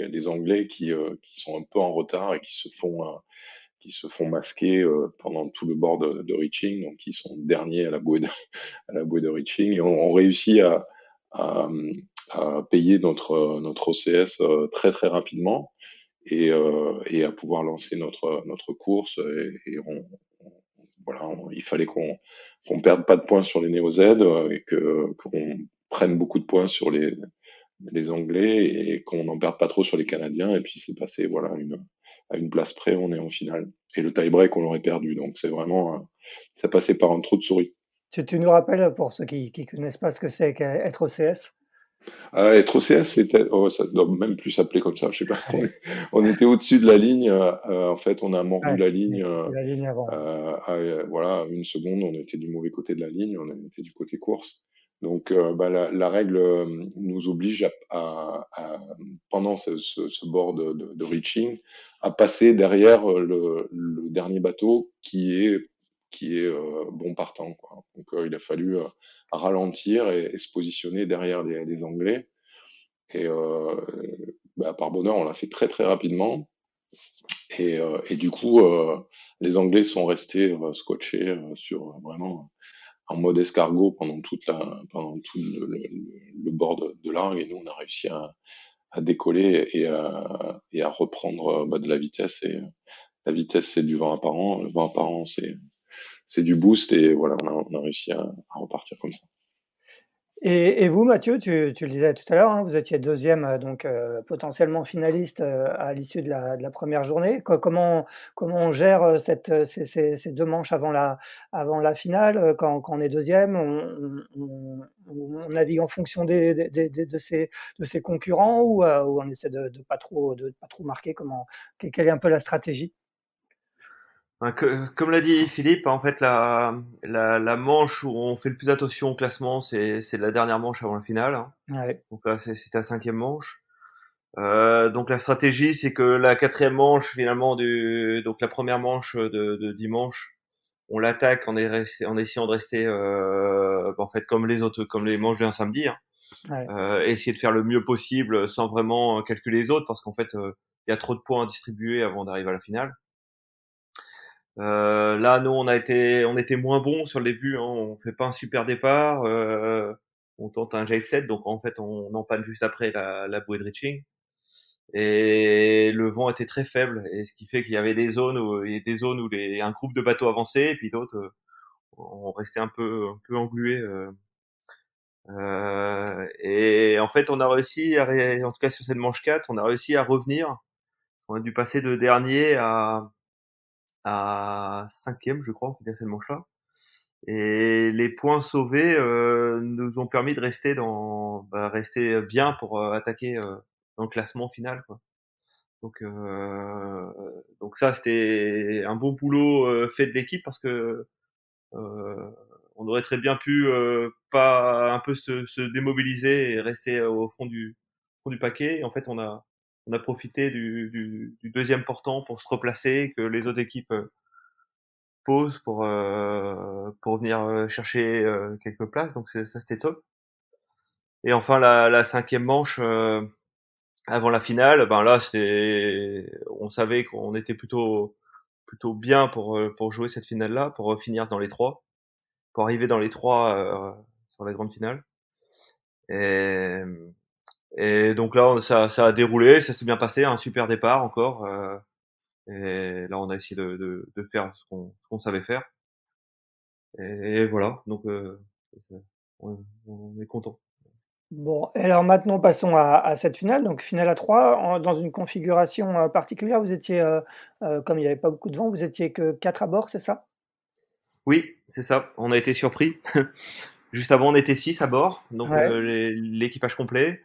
les Anglais qui sont un peu en retard et qui se font masquer pendant tout le bord de reaching, donc ils sont derniers à la bouée de reaching, et on réussit à, à payer notre OCS très très rapidement, et à pouvoir lancer notre course, il fallait qu'on perde pas de points sur les Néo-Z, et qu'on prenne beaucoup de points sur les Anglais, et qu'on n'en perde pas trop sur les Canadiens. Et puis c'est passé, voilà, à une place près, on est en finale. Et le tie-break, on l'aurait perdu. Donc c'est vraiment, ça passait par un trou de souris. Tu nous rappelles, pour ceux qui connaissent pas ce que c'est qu'être OCS? Être OCS, c'était, oh, ça doit même plus s'appeler comme ça, je sais pas. On était au-dessus de la ligne. En fait, on a mordu Ouais, la on ligne. était sur la ligne avant, ouais. Voilà, une seconde, on était du mauvais côté de la ligne, on était du côté course. Donc, la règle nous oblige pendant ce bord de reaching, à passer derrière le dernier bateau qui est bon partant, quoi. Donc, il a fallu ralentir et se positionner derrière les Anglais. Et par bonheur, on l'a fait très très rapidement. Et du coup, les Anglais sont restés scotchés sur vraiment en mode escargot pendant tout le bord de largue. Et nous, on a réussi à décoller et à reprendre de la vitesse. Et la vitesse, c'est du vent apparent. Le vent apparent, c'est du boost. Et voilà, on a réussi à repartir comme ça. Et vous, Mathieu, tu le disais tout à l'heure, hein, vous étiez deuxième, donc potentiellement finaliste à l'issue de la première journée. Comment on gère ces deux manches avant la finale quand on est deuxième? On navigue en fonction de ses concurrents ou on essaie de pas trop marquer? Quelle est un peu la stratégie? Comme l'a dit Philippe, en fait, la manche où on fait le plus attention au classement, c'est la dernière manche avant la finale, hein. Ouais, Donc là, c'était la cinquième manche. Donc la stratégie, c'est que la quatrième manche, finalement, donc la première manche de dimanche, on l'attaque en essayant de rester, en fait, comme les manches d'un samedi, hein. ouais, Essayer de faire le mieux possible sans vraiment calculer les autres, parce qu'en fait, il y a trop de points à distribuer avant d'arriver à la finale. Là, nous, on était moins bons sur le début, hein. On fait pas un super départ. On tente un jet set, donc en fait, on empanne juste après la bouée de reaching. Et le vent était très faible, et ce qui fait qu'il y avait des zones où un groupe de bateaux avançait, et puis d'autres, on restait un peu englués. Et en fait, on a réussi en tout cas sur cette manche 4, on a réussi à revenir. On a dû passer de dernier à cinquième, je crois, en fait, à cette manche-là. Et les points sauvés nous ont permis de rester bien pour attaquer dans le classement final, quoi. Donc, ça, c'était un beau boulot fait de l'équipe, parce que on aurait très bien pu pas un peu se démobiliser et rester au fond du paquet. Et en fait, on a profité du deuxième portant pour se replacer, que les autres équipes posent pour venir chercher quelques places. Donc ça, c'était top. Et enfin, la cinquième manche avant la finale, ben là, on savait qu'on était plutôt bien pour jouer cette finale-là, pour finir dans les trois, pour arriver dans les trois sur la grande finale. Et, et donc là, ça a déroulé, ça s'est bien passé, un super départ encore. Et là, on a essayé de faire ce qu'on savait faire. Et voilà, donc on est content. bon, et alors maintenant passons à cette finale, donc finale à 3 dans une configuration particulière. Vous étiez, comme il n'y avait pas beaucoup de vent, vous étiez que 4 à bord, c'est ça? Oui, c'est ça. On a été surpris. Juste avant, on était 6 à bord, donc Ouais, l'équipage complet.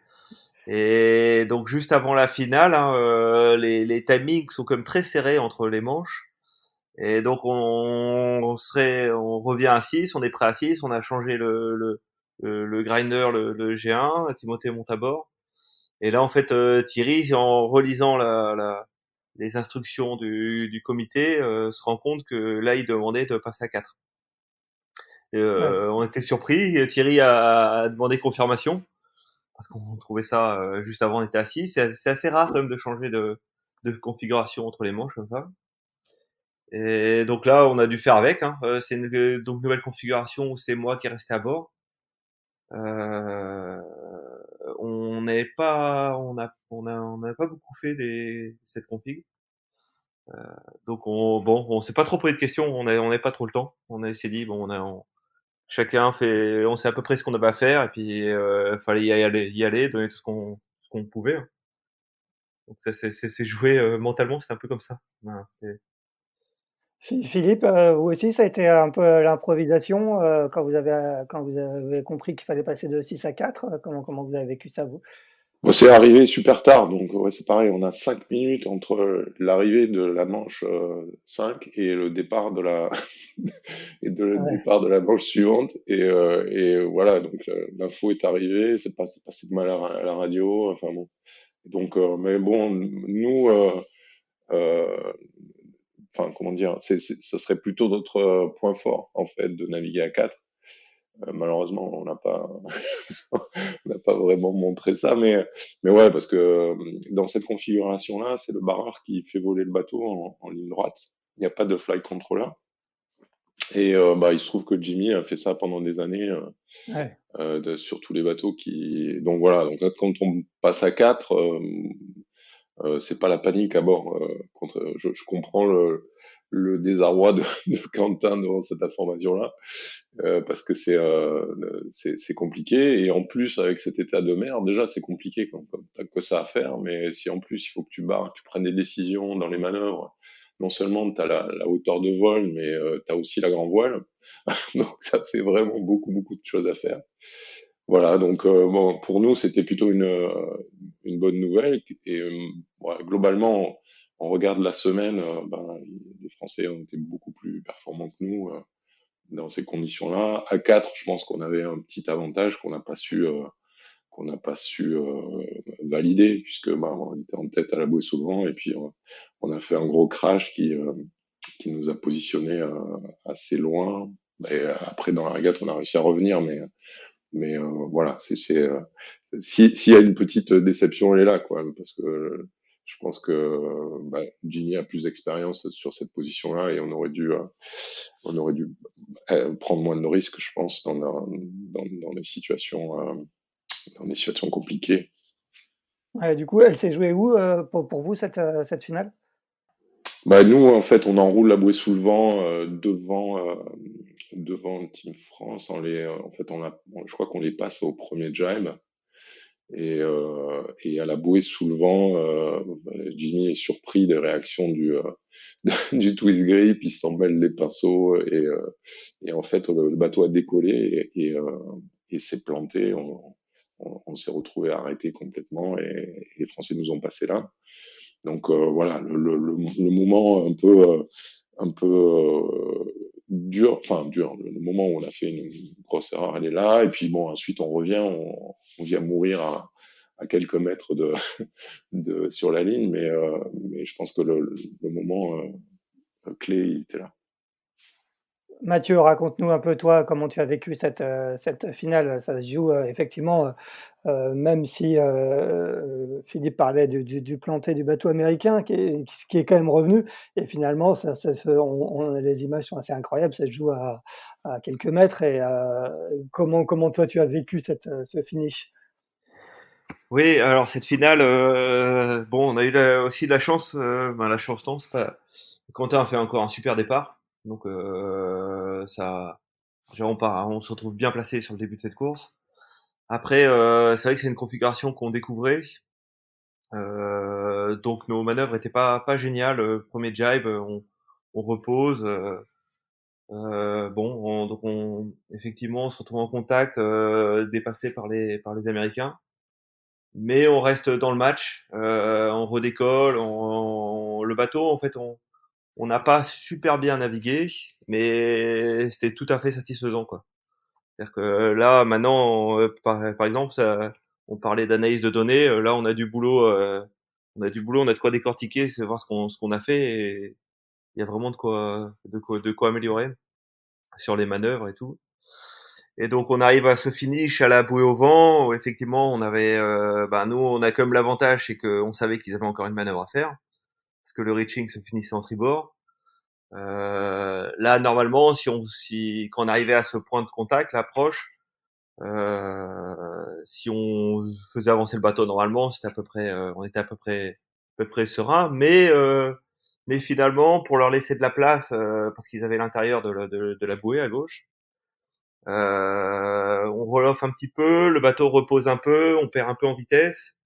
Et donc juste avant la finale, hein, les timings sont comme très serrés entre les manches. Et donc on revient à 6, on est prêt à 6, on a changé le grinder, le G1, Timothée monte à bord. Et là, en fait, Thierry, en relisant les instructions du comité, se rend compte que là, il demandait de passer à 4. Et, ouais, on était surpris. Thierry a demandé confirmation, parce qu'on trouvait ça juste avant, on était à 6. C'est assez rare quand même de changer de configuration entre les manches comme ça. Et donc là, on a dû faire avec, hein. C'est donc nouvelle configuration où c'est moi qui est resté à bord. Euh, on n'est pas, on n'a pas beaucoup fait cette config. Donc on s'est pas trop posé de questions. On n'avait pas trop le temps. S'est dit bon, chacun on sait à peu près ce qu'on avait à faire, et puis fallait y aller, donner tout ce qu'on pouvait, hein. Donc ça c'est joué mentalement, c'est un peu comme ça. Voilà, Philippe, vous aussi, ça a été un peu l'improvisation quand vous avez compris qu'il fallait passer de 6 à 4. Comment vous avez vécu ça, vous? Bon, c'est arrivé super tard, donc ouais, c'est pareil, on a 5 minutes entre l'arrivée de la manche 5 et le départ de la et le Ouais, départ de la manche suivante. Et voilà, donc l'info est arrivée, c'est passé de mal à la radio, enfin bon. Donc, mais bon, nous, euh, enfin comment dire, ça serait plutôt notre point fort en fait de naviguer à 4. Malheureusement, on n'a pas vraiment montré ça, mais ouais, parce que dans cette configuration-là, c'est le barreur qui fait voler le bateau en ligne droite. Il n'y a pas de flight controller. Et bah, il se trouve que Jimmy a fait ça pendant des années ouais. sur tous les bateaux qui. Donc voilà, donc là, quand on passe à 4, c'est pas la panique à bord. Je comprends le désarroi de Quentin devant cette information-là. Parce que c'est compliqué et en plus avec cet état de mer déjà c'est compliqué quand t'as que ça à faire, mais si en plus il faut que tu barres, que tu prennes des décisions dans les manœuvres, non seulement t'as la hauteur de vol mais t'as aussi la grand voile. Donc ça fait vraiment beaucoup de choses à faire. Voilà, donc bon, pour nous c'était plutôt une bonne nouvelle et ouais, globalement on regarde la semaine, ben, les Français ont été beaucoup plus performants que nous dans ces conditions-là. À 4, je pense qu'on avait un petit avantage qu'on n'a pas su valider puisque bah, on était en tête à la bouée sous le vent et puis on a fait un gros crash qui nous a positionné assez loin. Et après dans la régate, on a réussi à revenir, mais voilà, s'il y a une petite déception, elle est là, quoi, parce que je pense que bah, Gini a plus d'expérience sur cette position-là et on aurait dû prendre moins de risques, je pense, dans des situations compliquées. Ouais, du coup, elle s'est jouée où, pour vous cette finale? Bah, nous, en fait, on enroule la bouée sous le vent devant Team France. En fait, je crois qu'on les passe au premier jibe. Et à la bouée sous le vent, Jimmy est surpris des réactions du twist grip, il s'en mêle les pinceaux et en fait le bateau a décollé et s'est planté. On s'est retrouvé arrêté complètement et les Français nous ont passé là. Donc voilà, le moment un peu dur, enfin dur, le moment où on a fait une grosse erreur, elle est là, et puis bon, ensuite on revient, on vient mourir à quelques mètres sur la ligne, mais je pense que le moment clé, il était là. Mathieu, raconte-nous un peu toi comment tu as vécu cette finale. Ça se joue, effectivement, même si, Philippe parlait du planté du bateau américain qui est quand même revenu et finalement ça se on les images sont assez incroyables, ça se joue à quelques mètres et comment toi tu as vécu ce finish? Oui, alors cette finale, bon, on a eu aussi de la chance, la chance non, c'est pas. Quentin a fait encore un super départ, donc ça, genre, on se retrouve bien placé sur le début de cette course. Après, c'est vrai que c'est une configuration qu'on découvrait, donc nos manœuvres étaient pas géniales. Premier jibe, on repose. Bon, donc effectivement, on se retrouve en contact, dépassé par les Américains. Mais on reste dans le match, on redécolle, le bateau, en fait, on n'a pas super bien navigué, mais c'était tout à fait satisfaisant, quoi. C'est-à-dire que là, maintenant, par exemple, on parlait d'analyse de données, là, on a de quoi décortiquer, c'est voir ce qu'on a fait, et il y a vraiment de quoi améliorer sur les manœuvres et tout. Et donc on arrive à ce finish à la bouée au vent où effectivement on avait, nous on a comme l'avantage c'est qu'on savait qu'ils avaient encore une manœuvre à faire parce que le reaching se finissait en tribord. Là normalement si quand on arrivait à ce point de contact, l'approche, si on faisait avancer le bateau normalement, c'était à peu près, on était à peu près serein, mais finalement pour leur laisser de la place parce qu'ils avaient l'intérieur de la bouée à gauche. On reloffe un petit peu, le bateau repose un peu, on perd un peu en vitesse.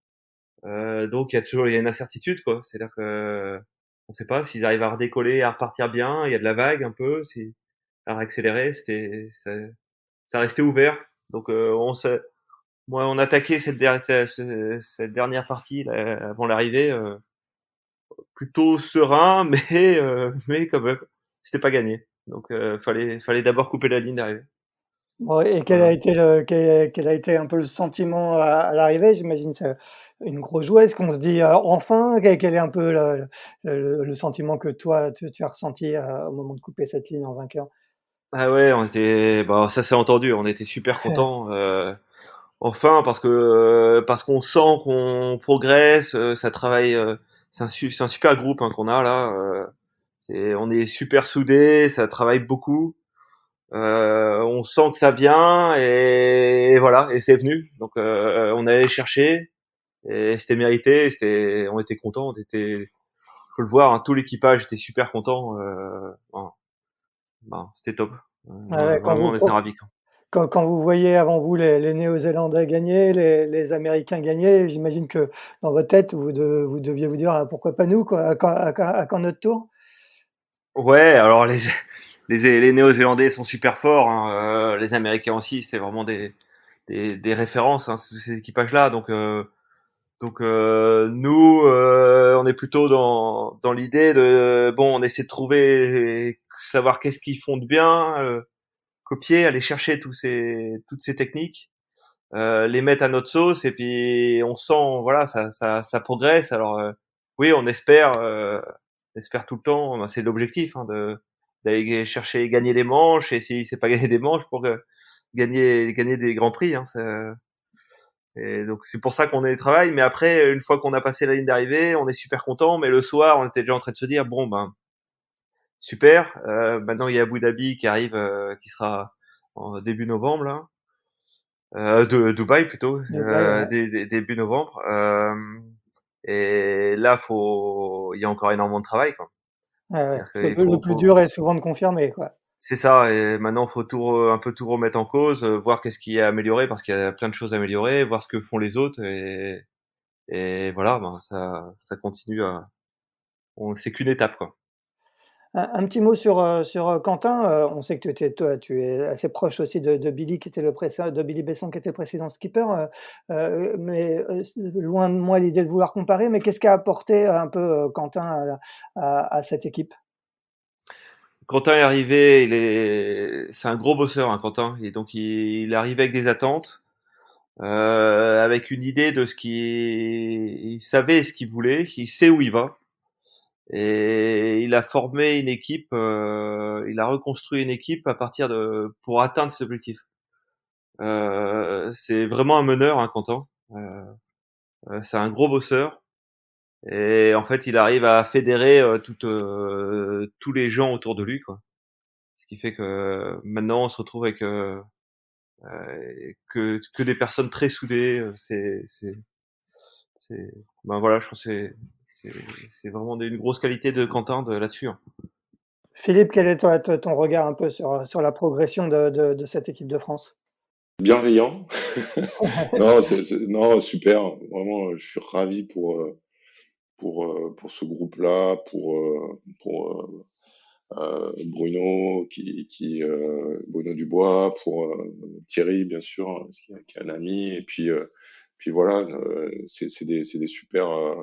Donc il y a une incertitude, quoi. C'est-à-dire que On sait pas s'ils arrivent à redécoller, à repartir bien. Il y a de la vague un peu, si à réaccélérer. Ça restait ouvert. Donc moi, on attaquait cette dernière partie là, avant l'arrivée plutôt serein, mais quand même, c'était pas gagné. Donc fallait d'abord couper la ligne d'arrivée. Bon, et Voilà. quel a été un peu le sentiment à l'arrivée? J'imagine c'est une grosse joie. Est-ce qu'on se dit, «Enfin»? Quel est un peu le sentiment que toi tu as ressenti, au moment de couper cette ligne en vainqueur? Ah ouais, bah ça s'est entendu. On était super contents. Enfin, parce qu'on sent qu'on progresse, ça travaille. C'est un super groupe hein, qu'on a là. On est super soudés, ça travaille beaucoup. On sent que ça vient et voilà, et c'est venu. Donc on allait chercher et c'était mérité. On était contents. Faut le voir, hein, tout l'équipage était super content. C'était top. Ouais, ouais, Vraiment, on était ravis. Quoi. quand vous voyez avant vous les Néo-Zélandais gagner, les Américains gagner, j'imagine que dans votre tête, vous deviez vous dire: «Ah pourquoi pas nous quoi? À quand notre tour?» Ouais, alors les Néo-Zélandais sont super forts. Hein, les Américains aussi, c'est vraiment des références, hein, tous ces équipages-là. Donc nous, on est plutôt dans l'idée de bon, on essaie de trouver, savoir qu'est-ce qu'ils font de bien, copier, aller chercher toutes ces techniques, les mettre à notre sauce et puis on sent voilà ça progresse. Alors oui, on espère tout le temps. Ben, c'est l'objectif hein, d'aller chercher gagner des manches et si c'est pas gagner des manches pour gagner des grands prix. Hein, et donc c'est pour ça qu'on est travail. Mais après, une fois qu'on a passé la ligne d'arrivée, on est super content. Mais le soir, on était déjà en train de se dire bon ben super. Maintenant il y a Abu Dhabi qui arrive, qui sera en début novembre là. De Dubaï plutôt, Dubaï, ouais. début novembre. Et là, il y a encore énormément de travail, quoi. Ouais, ouais. C'est-à-dire qu'il Le plus dur est souvent de confirmer, quoi. c'est ça. Et maintenant, faut un peu tout remettre en cause, voir qu'est-ce qui est amélioré parce qu'il y a plein de choses à améliorer, voir ce que font les autres et voilà, ben ça continue c'est qu'une étape, quoi. Un petit mot sur Quentin, on sait que tu es assez proche aussi de Billy qui était de Billy Besson qui était le précédent skipper, mais, loin de moi l'idée de vouloir comparer, mais qu'est-ce qu'a apporté un peu, Quentin à cette équipe? Quentin est arrivé, c'est un gros bosseur, hein, Quentin. Et donc il est arrivé avec des attentes. Avec une idée de il savait ce qu'il voulait, il sait où il va, et il a formé une équipe, il a reconstruit une équipe à partir pour atteindre cet objectif. C'est vraiment un meneur, hein, Quentin. C'est un gros bosseur, et en fait, il arrive à fédérer tous les gens autour de lui, quoi. Ce qui fait que maintenant, on se retrouve avec que des personnes très soudées. C'est, ben voilà, je pense que c'est, c'est vraiment une grosse qualité de Quentin là-dessus. Hein. Philippe, quel est ton regard un peu sur la progression de cette équipe de France? Bienveillant. Non, non, super. Vraiment, je suis ravi pour ce groupe-là, Bruno, Bruno Dubois, pour Thierry, bien sûr, hein, qui est un ami. Et puis voilà, c'est des super.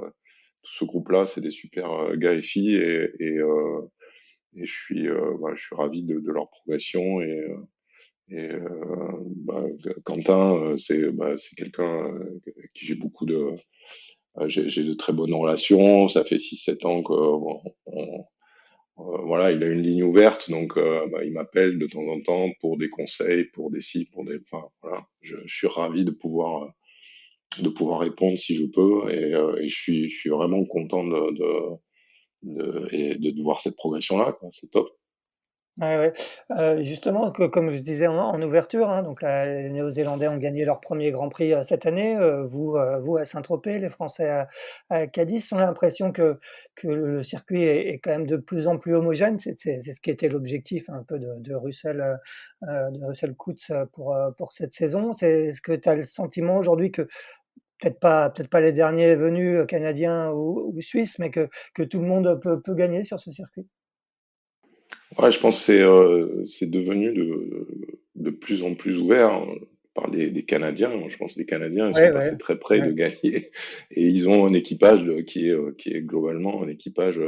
Tout ce groupe-là, c'est des super gars et filles. Et je suis ravi de leur progression. Et Quentin, c'est quelqu'un avec qui j'ai beaucoup j'ai de très bonnes relations. Ça fait 6 7 ans voilà, il a une ligne ouverte, donc il m'appelle de temps en temps pour des conseils, pour des sites, enfin voilà, je suis ravi de pouvoir répondre si je peux, et je suis vraiment content de voir cette progression-là, quoi. C'est top. Ouais, ouais. Justement, comme je disais en ouverture, hein, donc les Néo-Zélandais ont gagné leur premier Grand Prix, cette année, vous à Saint-Tropez, les Français à Cadiz. On a l'impression que le circuit est quand même de plus en plus homogène. C'est ce qui était l'objectif un peu de Russell Coutts, pour cette saison. Est-ce que tu as le sentiment aujourd'hui que peut-être pas les derniers venus canadiens ou suisses, mais que tout le monde peut gagner sur ce circuit. Ouais, je pense que c'est devenu de plus en plus ouvert par des Canadiens. Je pense que les Canadiens, ils Ouais, sont ouais, passés très près de ouais. gagner et ils ont un équipage qui est globalement un équipage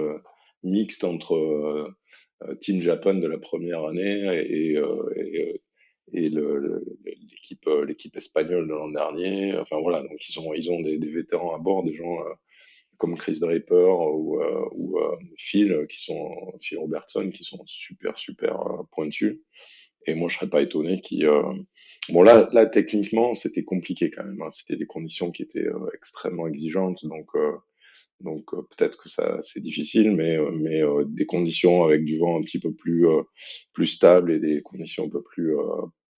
mixte entre Team Japan de la première année et l'équipe espagnole de l'an dernier. Enfin voilà, donc ils ont des vétérans à bord, des gens comme Chris Draper ou Phil Robertson, qui sont super pointus. Et moi, je serais pas étonné qu'ils. Bon, là, techniquement, c'était compliqué quand même, hein. C'était des conditions qui étaient extrêmement exigeantes, donc peut-être que ça, c'est difficile, mais des conditions avec du vent un petit peu plus stable et des conditions un peu plus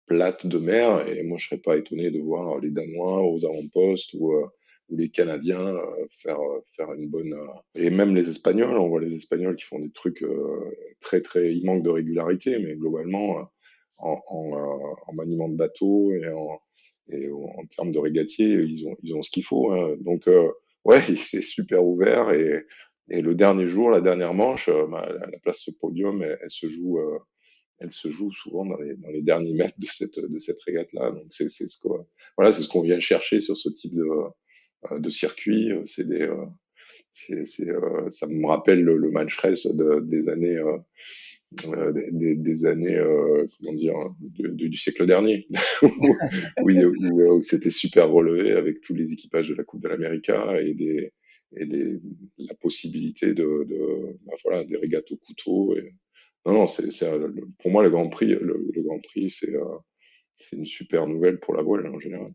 plates de mer. Et moi, je serais pas étonné de voir les Danois aux avant-postes ou les Canadiens faire une bonne. Et même les Espagnols, on voit les Espagnols qui font des trucs très. Ils manquent de régularité, mais globalement, en maniement de bateau et en termes de régatier, ils ont ce qu'il faut, hein. Donc, ouais, c'est super ouvert et le dernier jour, la dernière manche, la place au podium, elle se joue souvent dans les derniers mètres de cette régate-là. Donc c'est ce qu'on voilà, c'est ce qu'on vient chercher sur ce type de circuit. Ça me rappelle le match race des années des années comment dire du siècle dernier où c'était super relevé avec tous les équipages de la Coupe de l'América la possibilité bah, voilà, des régates au couteau non pour moi le Grand Prix c'est une super nouvelle pour la voile en général.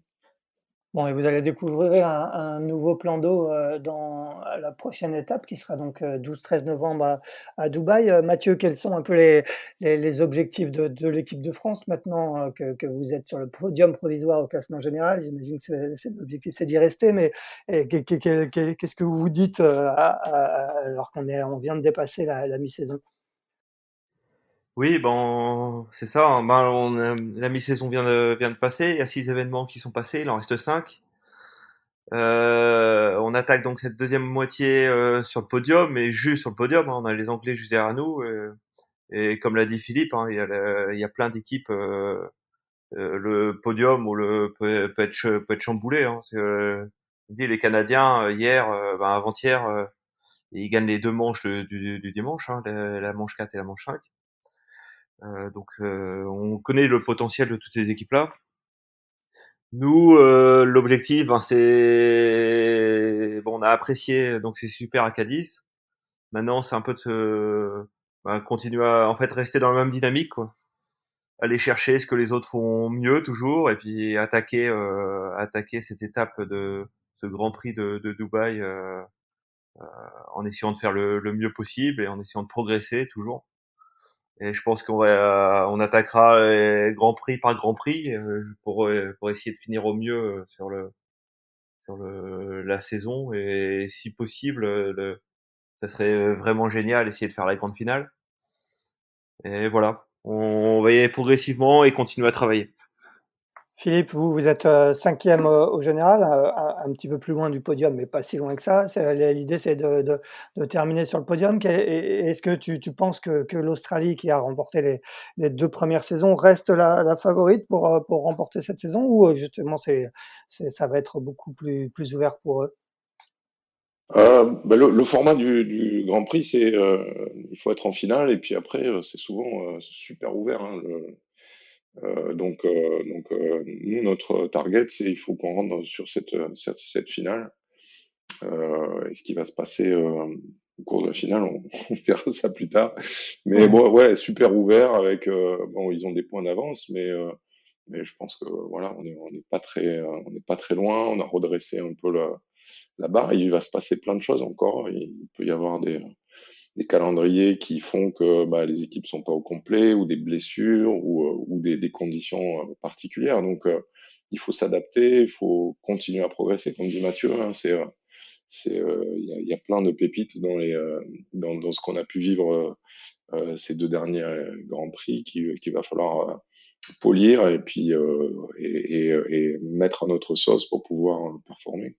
Bon, et vous allez découvrir un nouveau plan d'eau dans la prochaine étape qui sera donc 12-13 novembre à Dubaï. Mathieu, quels sont un peu les objectifs de l'équipe de France maintenant que vous êtes sur le podium provisoire au classement général? J'imagine que l'objectif, c'est d'y rester, mais qu'est-ce que vous vous dites alors on vient de dépasser la mi-saison? Oui, ben c'est ça, hein. Ben, la mi-saison vient de passer. Il y a 6 événements qui sont passés. Il en reste 5. On attaque donc cette deuxième moitié sur le podium, mais juste sur le podium, hein. On a les Anglais juste derrière nous. Et comme l'a dit Philippe, hein, il y a plein d'équipes. Le podium peut être chamboulé, hein. On dit les Canadiens hier, ben avant-hier, ils gagnent les 2 manches du dimanche, hein, la manche 4 et la manche 5. Donc on connaît le potentiel de toutes ces équipes-là. Nous, l'objectif, ben, c'est bon, on a apprécié, donc c'est super à Cadiz. Maintenant, c'est un peu de continuer à en fait rester dans la même dynamique, quoi. Aller chercher ce que les autres font mieux toujours, et puis attaquer cette étape de ce Grand Prix de Dubaï en essayant de faire le mieux possible et en essayant de progresser toujours. Et je pense on attaquera Grand Prix par Grand Prix pour essayer de finir au mieux la saison et si possible, ça serait vraiment génial essayer de faire la grande finale. Et voilà, on va y aller progressivement et continuer à travailler. Philippe, vous êtes 5e au général, un petit peu plus loin du podium, mais pas si loin que ça. L'idée, c'est de terminer sur le podium. Est-ce que tu penses que l'Australie, qui a remporté les 2 premières saisons, reste la favorite pour remporter cette saison ou justement ça va être beaucoup plus ouvert pour eux? Bah, le format du Grand Prix, il faut être en finale et puis après, c'est souvent super ouvert, hein. Nous, notre target, c'est il faut qu'on rentre sur cette finale. Et ce qui va se passer au cours de la finale, on verra ça plus tard. Mais Mmh. bon, ouais, super ouvert avec bon, ils ont des points d'avance, mais je pense que voilà, on n'est pas très loin. On a redressé un peu la barre. Il va se passer plein de choses encore. Il peut y avoir des calendriers qui font que bah, les équipes sont pas au complet ou des blessures ou des conditions particulières. Donc il faut s'adapter, il faut continuer à progresser, comme dit Mathieu, hein. Il y a plein de pépites dans ce qu'on a pu vivre ces 2 derniers Grands Prix qu'il va falloir polir et puis et mettre à notre sauce pour pouvoir performer.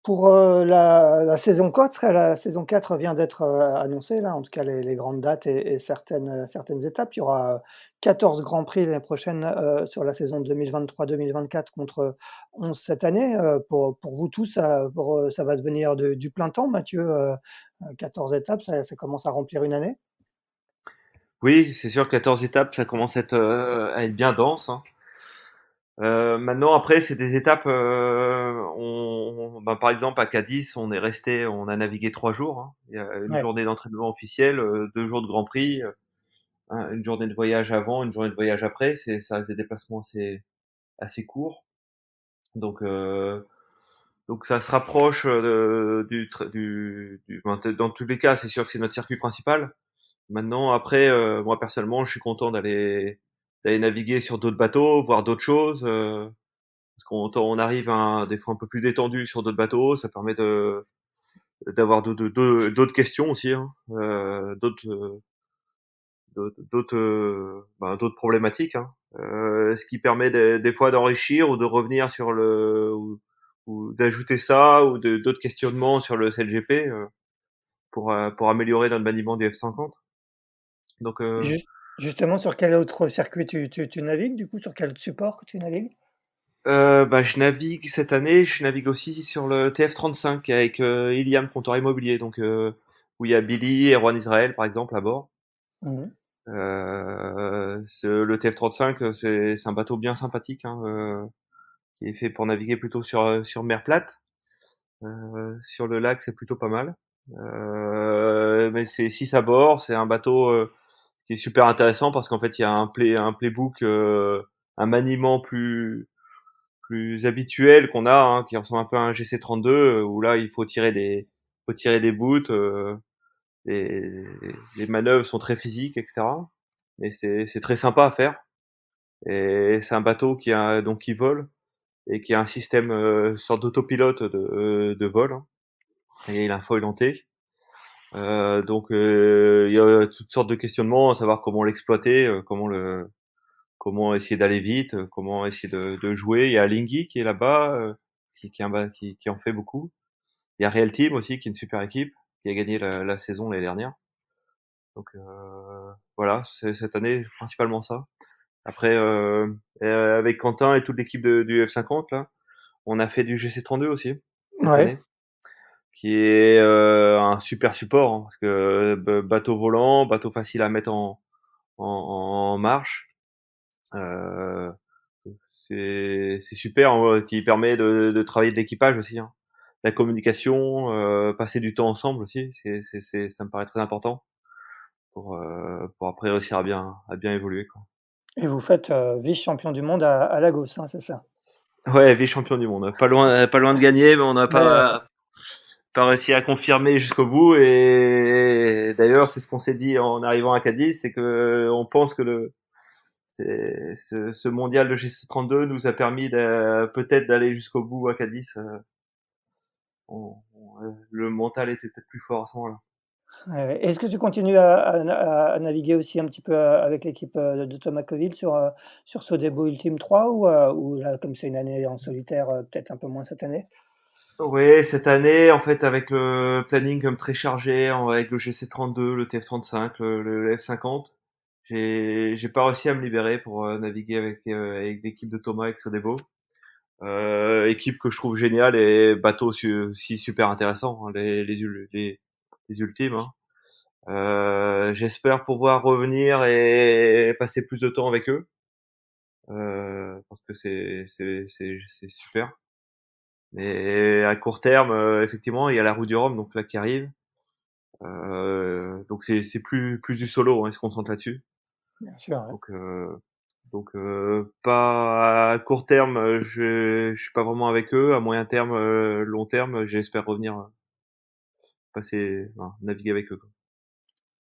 Pour la saison 4, la saison 4 vient d'être annoncée, là, en tout cas les grandes dates et certaines étapes. Il y aura 14 grands prix l'année prochaine sur la saison 2023-2024 contre 11 cette année. Pour vous tous, ça va devenir du plein temps, Mathieu. 14 étapes, ça commence à remplir une année. Oui, c'est sûr, 14 étapes, ça commence à être bien dense, hein. Maintenant, après, c'est des étapes. Par exemple, à Cadiz, on a navigué 3 jours, hein. Il y a une Ouais. journée d'entraînement officiel, 2 jours de Grand Prix, une journée de voyage avant, une journée de voyage après. Ça reste des déplacements assez courts. Donc, ça se rapproche dans tous les cas, c'est sûr que c'est notre circuit principal. Maintenant, après, moi personnellement, je suis content d'aller naviguer sur d'autres bateaux, voir d'autres choses. Parce qu'on arrive des fois un peu plus détendu sur d'autres bateaux, ça permet d'avoir d'autres questions aussi, hein, d'autres problématiques, hein. Ce qui permet des fois d'enrichir ou de revenir ou d'ajouter ça ou d'autres questionnements sur le CLGP pour améliorer notre maniement du F50. Donc Ju- Justement, sur quel autre circuit tu navigues, du coup, sur quel support tu navigues? je navigue cette année, je navigue aussi sur le TF35 avec Iliam Comptoir Immobilier, donc où il y a Billy et Erwan Israël par exemple à bord. Mhm. Le TF35, c'est un bateau bien sympathique, hein, qui est fait pour naviguer plutôt sur mer plate. Sur le lac, c'est plutôt pas mal. Mais c'est 6 à bord, c'est un bateau qui est super intéressant parce qu'en fait il y a un playbook, un maniement plus habituel qu'on a, hein, qui ressemble un peu à un GC32, où là il faut tirer des bouts, les, les manœuvres sont très physiques, etc. Et c'est très sympa à faire. Et c'est un bateau qui vole et qui a un système sorte d'autopilote de vol, hein. Et il a un foil denté. Il y a toutes sortes de questionnements à savoir comment l'exploiter, comment essayer d'aller vite, comment essayer de jouer. Il y a Lingui qui est là-bas, qui en fait beaucoup. Il y a Real Team aussi, qui est une super équipe, qui a gagné la saison l'année dernière. Donc voilà, c'est cette année principalement ça. Après, avec Quentin et toute l'équipe du F50 là, on a fait du GC32 aussi cette Ouais. année, qui est un super support, hein, parce que bateau volant, bateau facile à mettre en marche. Euh, c'est super, hein, qui permet de travailler de l'équipage aussi, hein. La communication, passer du temps ensemble aussi, ça me paraît très important pour après réussir à bien évoluer, quoi. Et vous faites vice-champion du monde à Lagos, hein, c'est ça? Ouais, vice-champion du monde. Pas loin de gagner, mais on n'a Mais pas réussi à confirmer jusqu'au bout. Et d'ailleurs, c'est ce qu'on s'est dit en arrivant à Cadiz, c'est que on pense que ce mondial de GC32 nous a permis peut-être d'aller jusqu'au bout à Cadiz. Le mental était peut-être plus fort à ce moment-là. est-ce que tu continues à naviguer aussi un petit peu avec l'équipe de Thomas Coville sur Sodebo Ultime 3 ou là, comme c'est une année en solitaire, peut-être un peu moins cette année? Ouais, cette année, en fait, avec le planning comme très chargé, avec le GC32, le TF35, le F50, j'ai pas réussi à me libérer pour naviguer avec l'équipe de Thomas avec Sodebo. Équipe que je trouve géniale et bateau aussi super intéressant, hein, les ultimes, hein. J'espère pouvoir revenir et passer plus de temps avec eux, parce que c'est super. Mais à court terme, effectivement, il y a la roue du Rhum donc là qui arrive. Donc c'est plus du solo, hein, ils se concentrent là-dessus. Bien sûr, ouais. Donc pas à court terme, je suis pas vraiment avec eux. À moyen terme, long terme, j'espère revenir naviguer avec eux, quoi.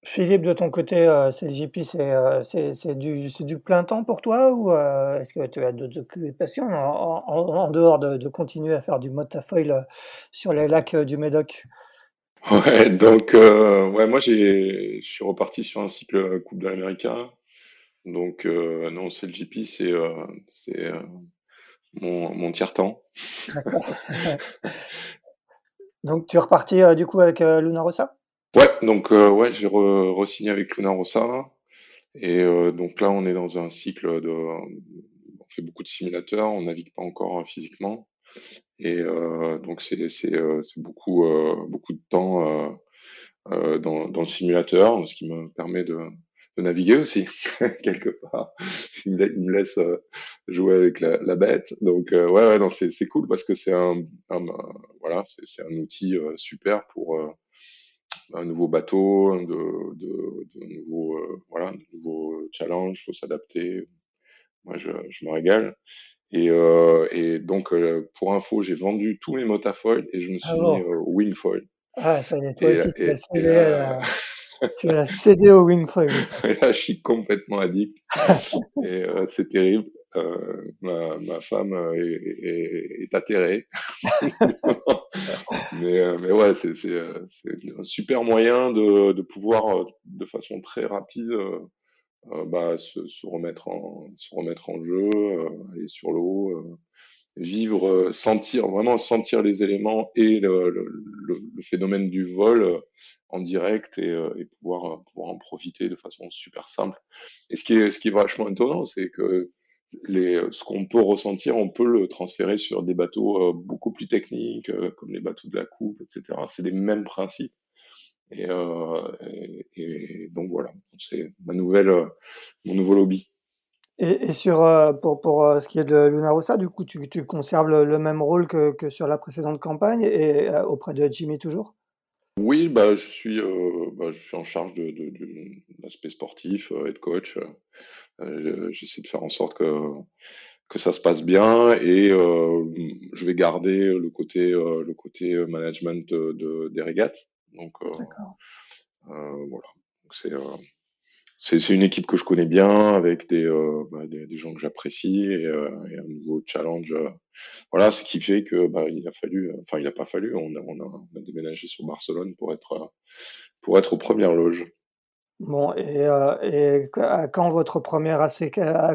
Philippe, de ton côté, CLJP, c'est du plein temps pour toi ou est-ce que tu as d'autres occupations en dehors de continuer à faire du motafoil sur les lacs du Médoc? Ouais, donc ouais, moi je suis reparti sur un cycle Coupe de l'Américain. Donc non, CLJP, c'est mon tiers-temps. D'accord. Donc tu es reparti du coup avec Luna Rossa? Ouais, donc ouais, j'ai re-signé avec Luna Rossa. Et donc là, on est dans un cycle on fait beaucoup de simulateurs, on navigue pas encore physiquement. Et donc c'est beaucoup de temps dans le simulateur, ce qui me permet de naviguer aussi quelque part. Il me laisse jouer avec la bête. Donc ouais, non, c'est cool parce que c'est voilà, c'est un outil super pour un nouveau bateau, de nouveaux voilà, de nouveaux challenges, faut s'adapter. Moi, je me régale. Et donc, pour info, j'ai vendu tous mes motafoils et je me Ah suis mis bon? au wingfoil. Ah ça y est, toi Et, aussi et, et là, tu vas céder au wingfoil. et là, je suis complètement addict. Et c'est terrible. Ma femme est atterrée. Mais ouais, c'est un super moyen de pouvoir, de façon très rapide, bah, se remettre en jeu, aller sur l'eau, vivre, vraiment sentir les éléments et le phénomène du vol en direct et pouvoir en profiter de façon super simple. Et ce qui est vachement étonnant, c'est que ce qu'on peut ressentir, on peut le transférer sur des bateaux beaucoup plus techniques, comme les bateaux de la coupe, etc. C'est les mêmes principes. Et donc voilà, c'est mon nouveau lobby. Et sur, pour ce qui est de Luna Rossa, du coup, tu conserves le même rôle que sur la précédente campagne et auprès de Jimmy toujours? Oui, je suis en charge de l'aspect sportif, head coach. J'essaie de faire en sorte que ça se passe bien et je vais garder le côté management des régates. Donc D'accord. voilà. Donc c'est une équipe que je connais bien avec des gens que j'apprécie et un nouveau challenge. Voilà, ce qui fait que il a pas fallu, on a déménagé sur Barcelone pour être aux premières loges. Bon et quand votre première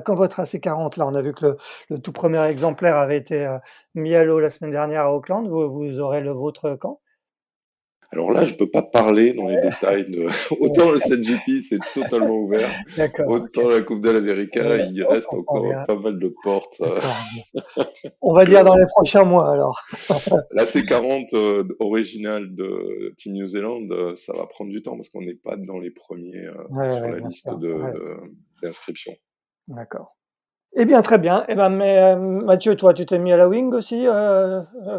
quand votre AC40 là, on a vu que le tout premier exemplaire avait été, mis à l'eau la semaine dernière à Auckland, vous aurez le vôtre quand? Alors là, je peux pas parler dans les détails de autant le CLJP, c'est totalement ouvert, D'accord, OK. autant la Coupe de l'América, il On reste comprend encore bien. pas mal de portes. D'accord, bon. On va dire dans les Que prochains mois alors. la C40 originale de Team New Zealand, ça va prendre du temps parce qu'on n'est pas dans les premiers Ouais, sur ouais, la bien liste sûr. Ouais, d'inscription. d'accord. Eh bien, très bien. Eh ben, mais, Mathieu, toi, tu t'es mis à la wing aussi,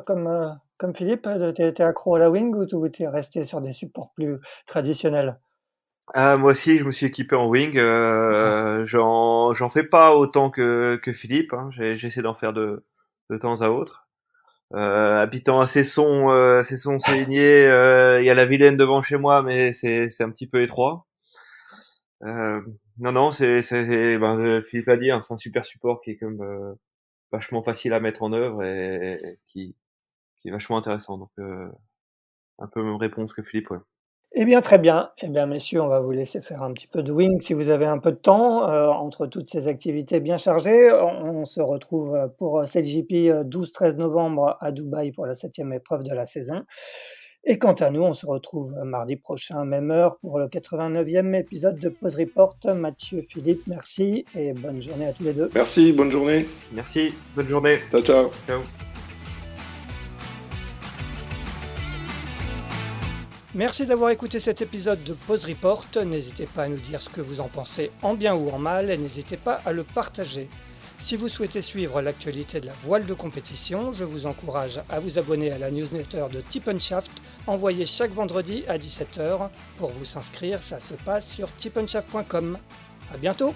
comme Philippe? Tu es accro à la wing ou tu es resté sur des supports plus traditionnels? Ah, moi aussi, je me suis équipé en wing. J'en fais pas autant que Philippe. Hein. J'essaie d'en faire de temps à autre. Habitant à Cesson-Sévigné, il y a la Vilaine devant chez moi, mais c'est un petit peu étroit. Euh, non, Philippe l'a dit, hein, c'est un super support qui est comme vachement facile à mettre en œuvre et qui est vachement intéressant. Donc, un peu même réponse que Philippe, ouais. Eh bien, très bien. Eh bien, messieurs, on va vous laisser faire un petit peu de wing si vous avez un peu de temps, entre toutes ces activités bien chargées. On se retrouve, pour, CLJP, 12-13 novembre à Dubaï pour la 7e épreuve de la saison. Et quant à nous, on se retrouve, mardi prochain, même heure, pour le 89e épisode de Pause Report. Mathieu, Philippe, merci et bonne journée à tous les deux. Merci, bonne journée. Merci, bonne journée. Ciao, ciao. Ciao. Merci d'avoir écouté cet épisode de Pause Report. N'hésitez pas à nous dire ce que vous en pensez en bien ou en mal et n'hésitez pas à le partager. Si vous souhaitez suivre l'actualité de la voile de compétition, je vous encourage à vous abonner à la newsletter de Tip & Shaft, envoyée chaque vendredi à 17h. Pour vous inscrire, ça se passe sur tipnshaft.com. À bientôt!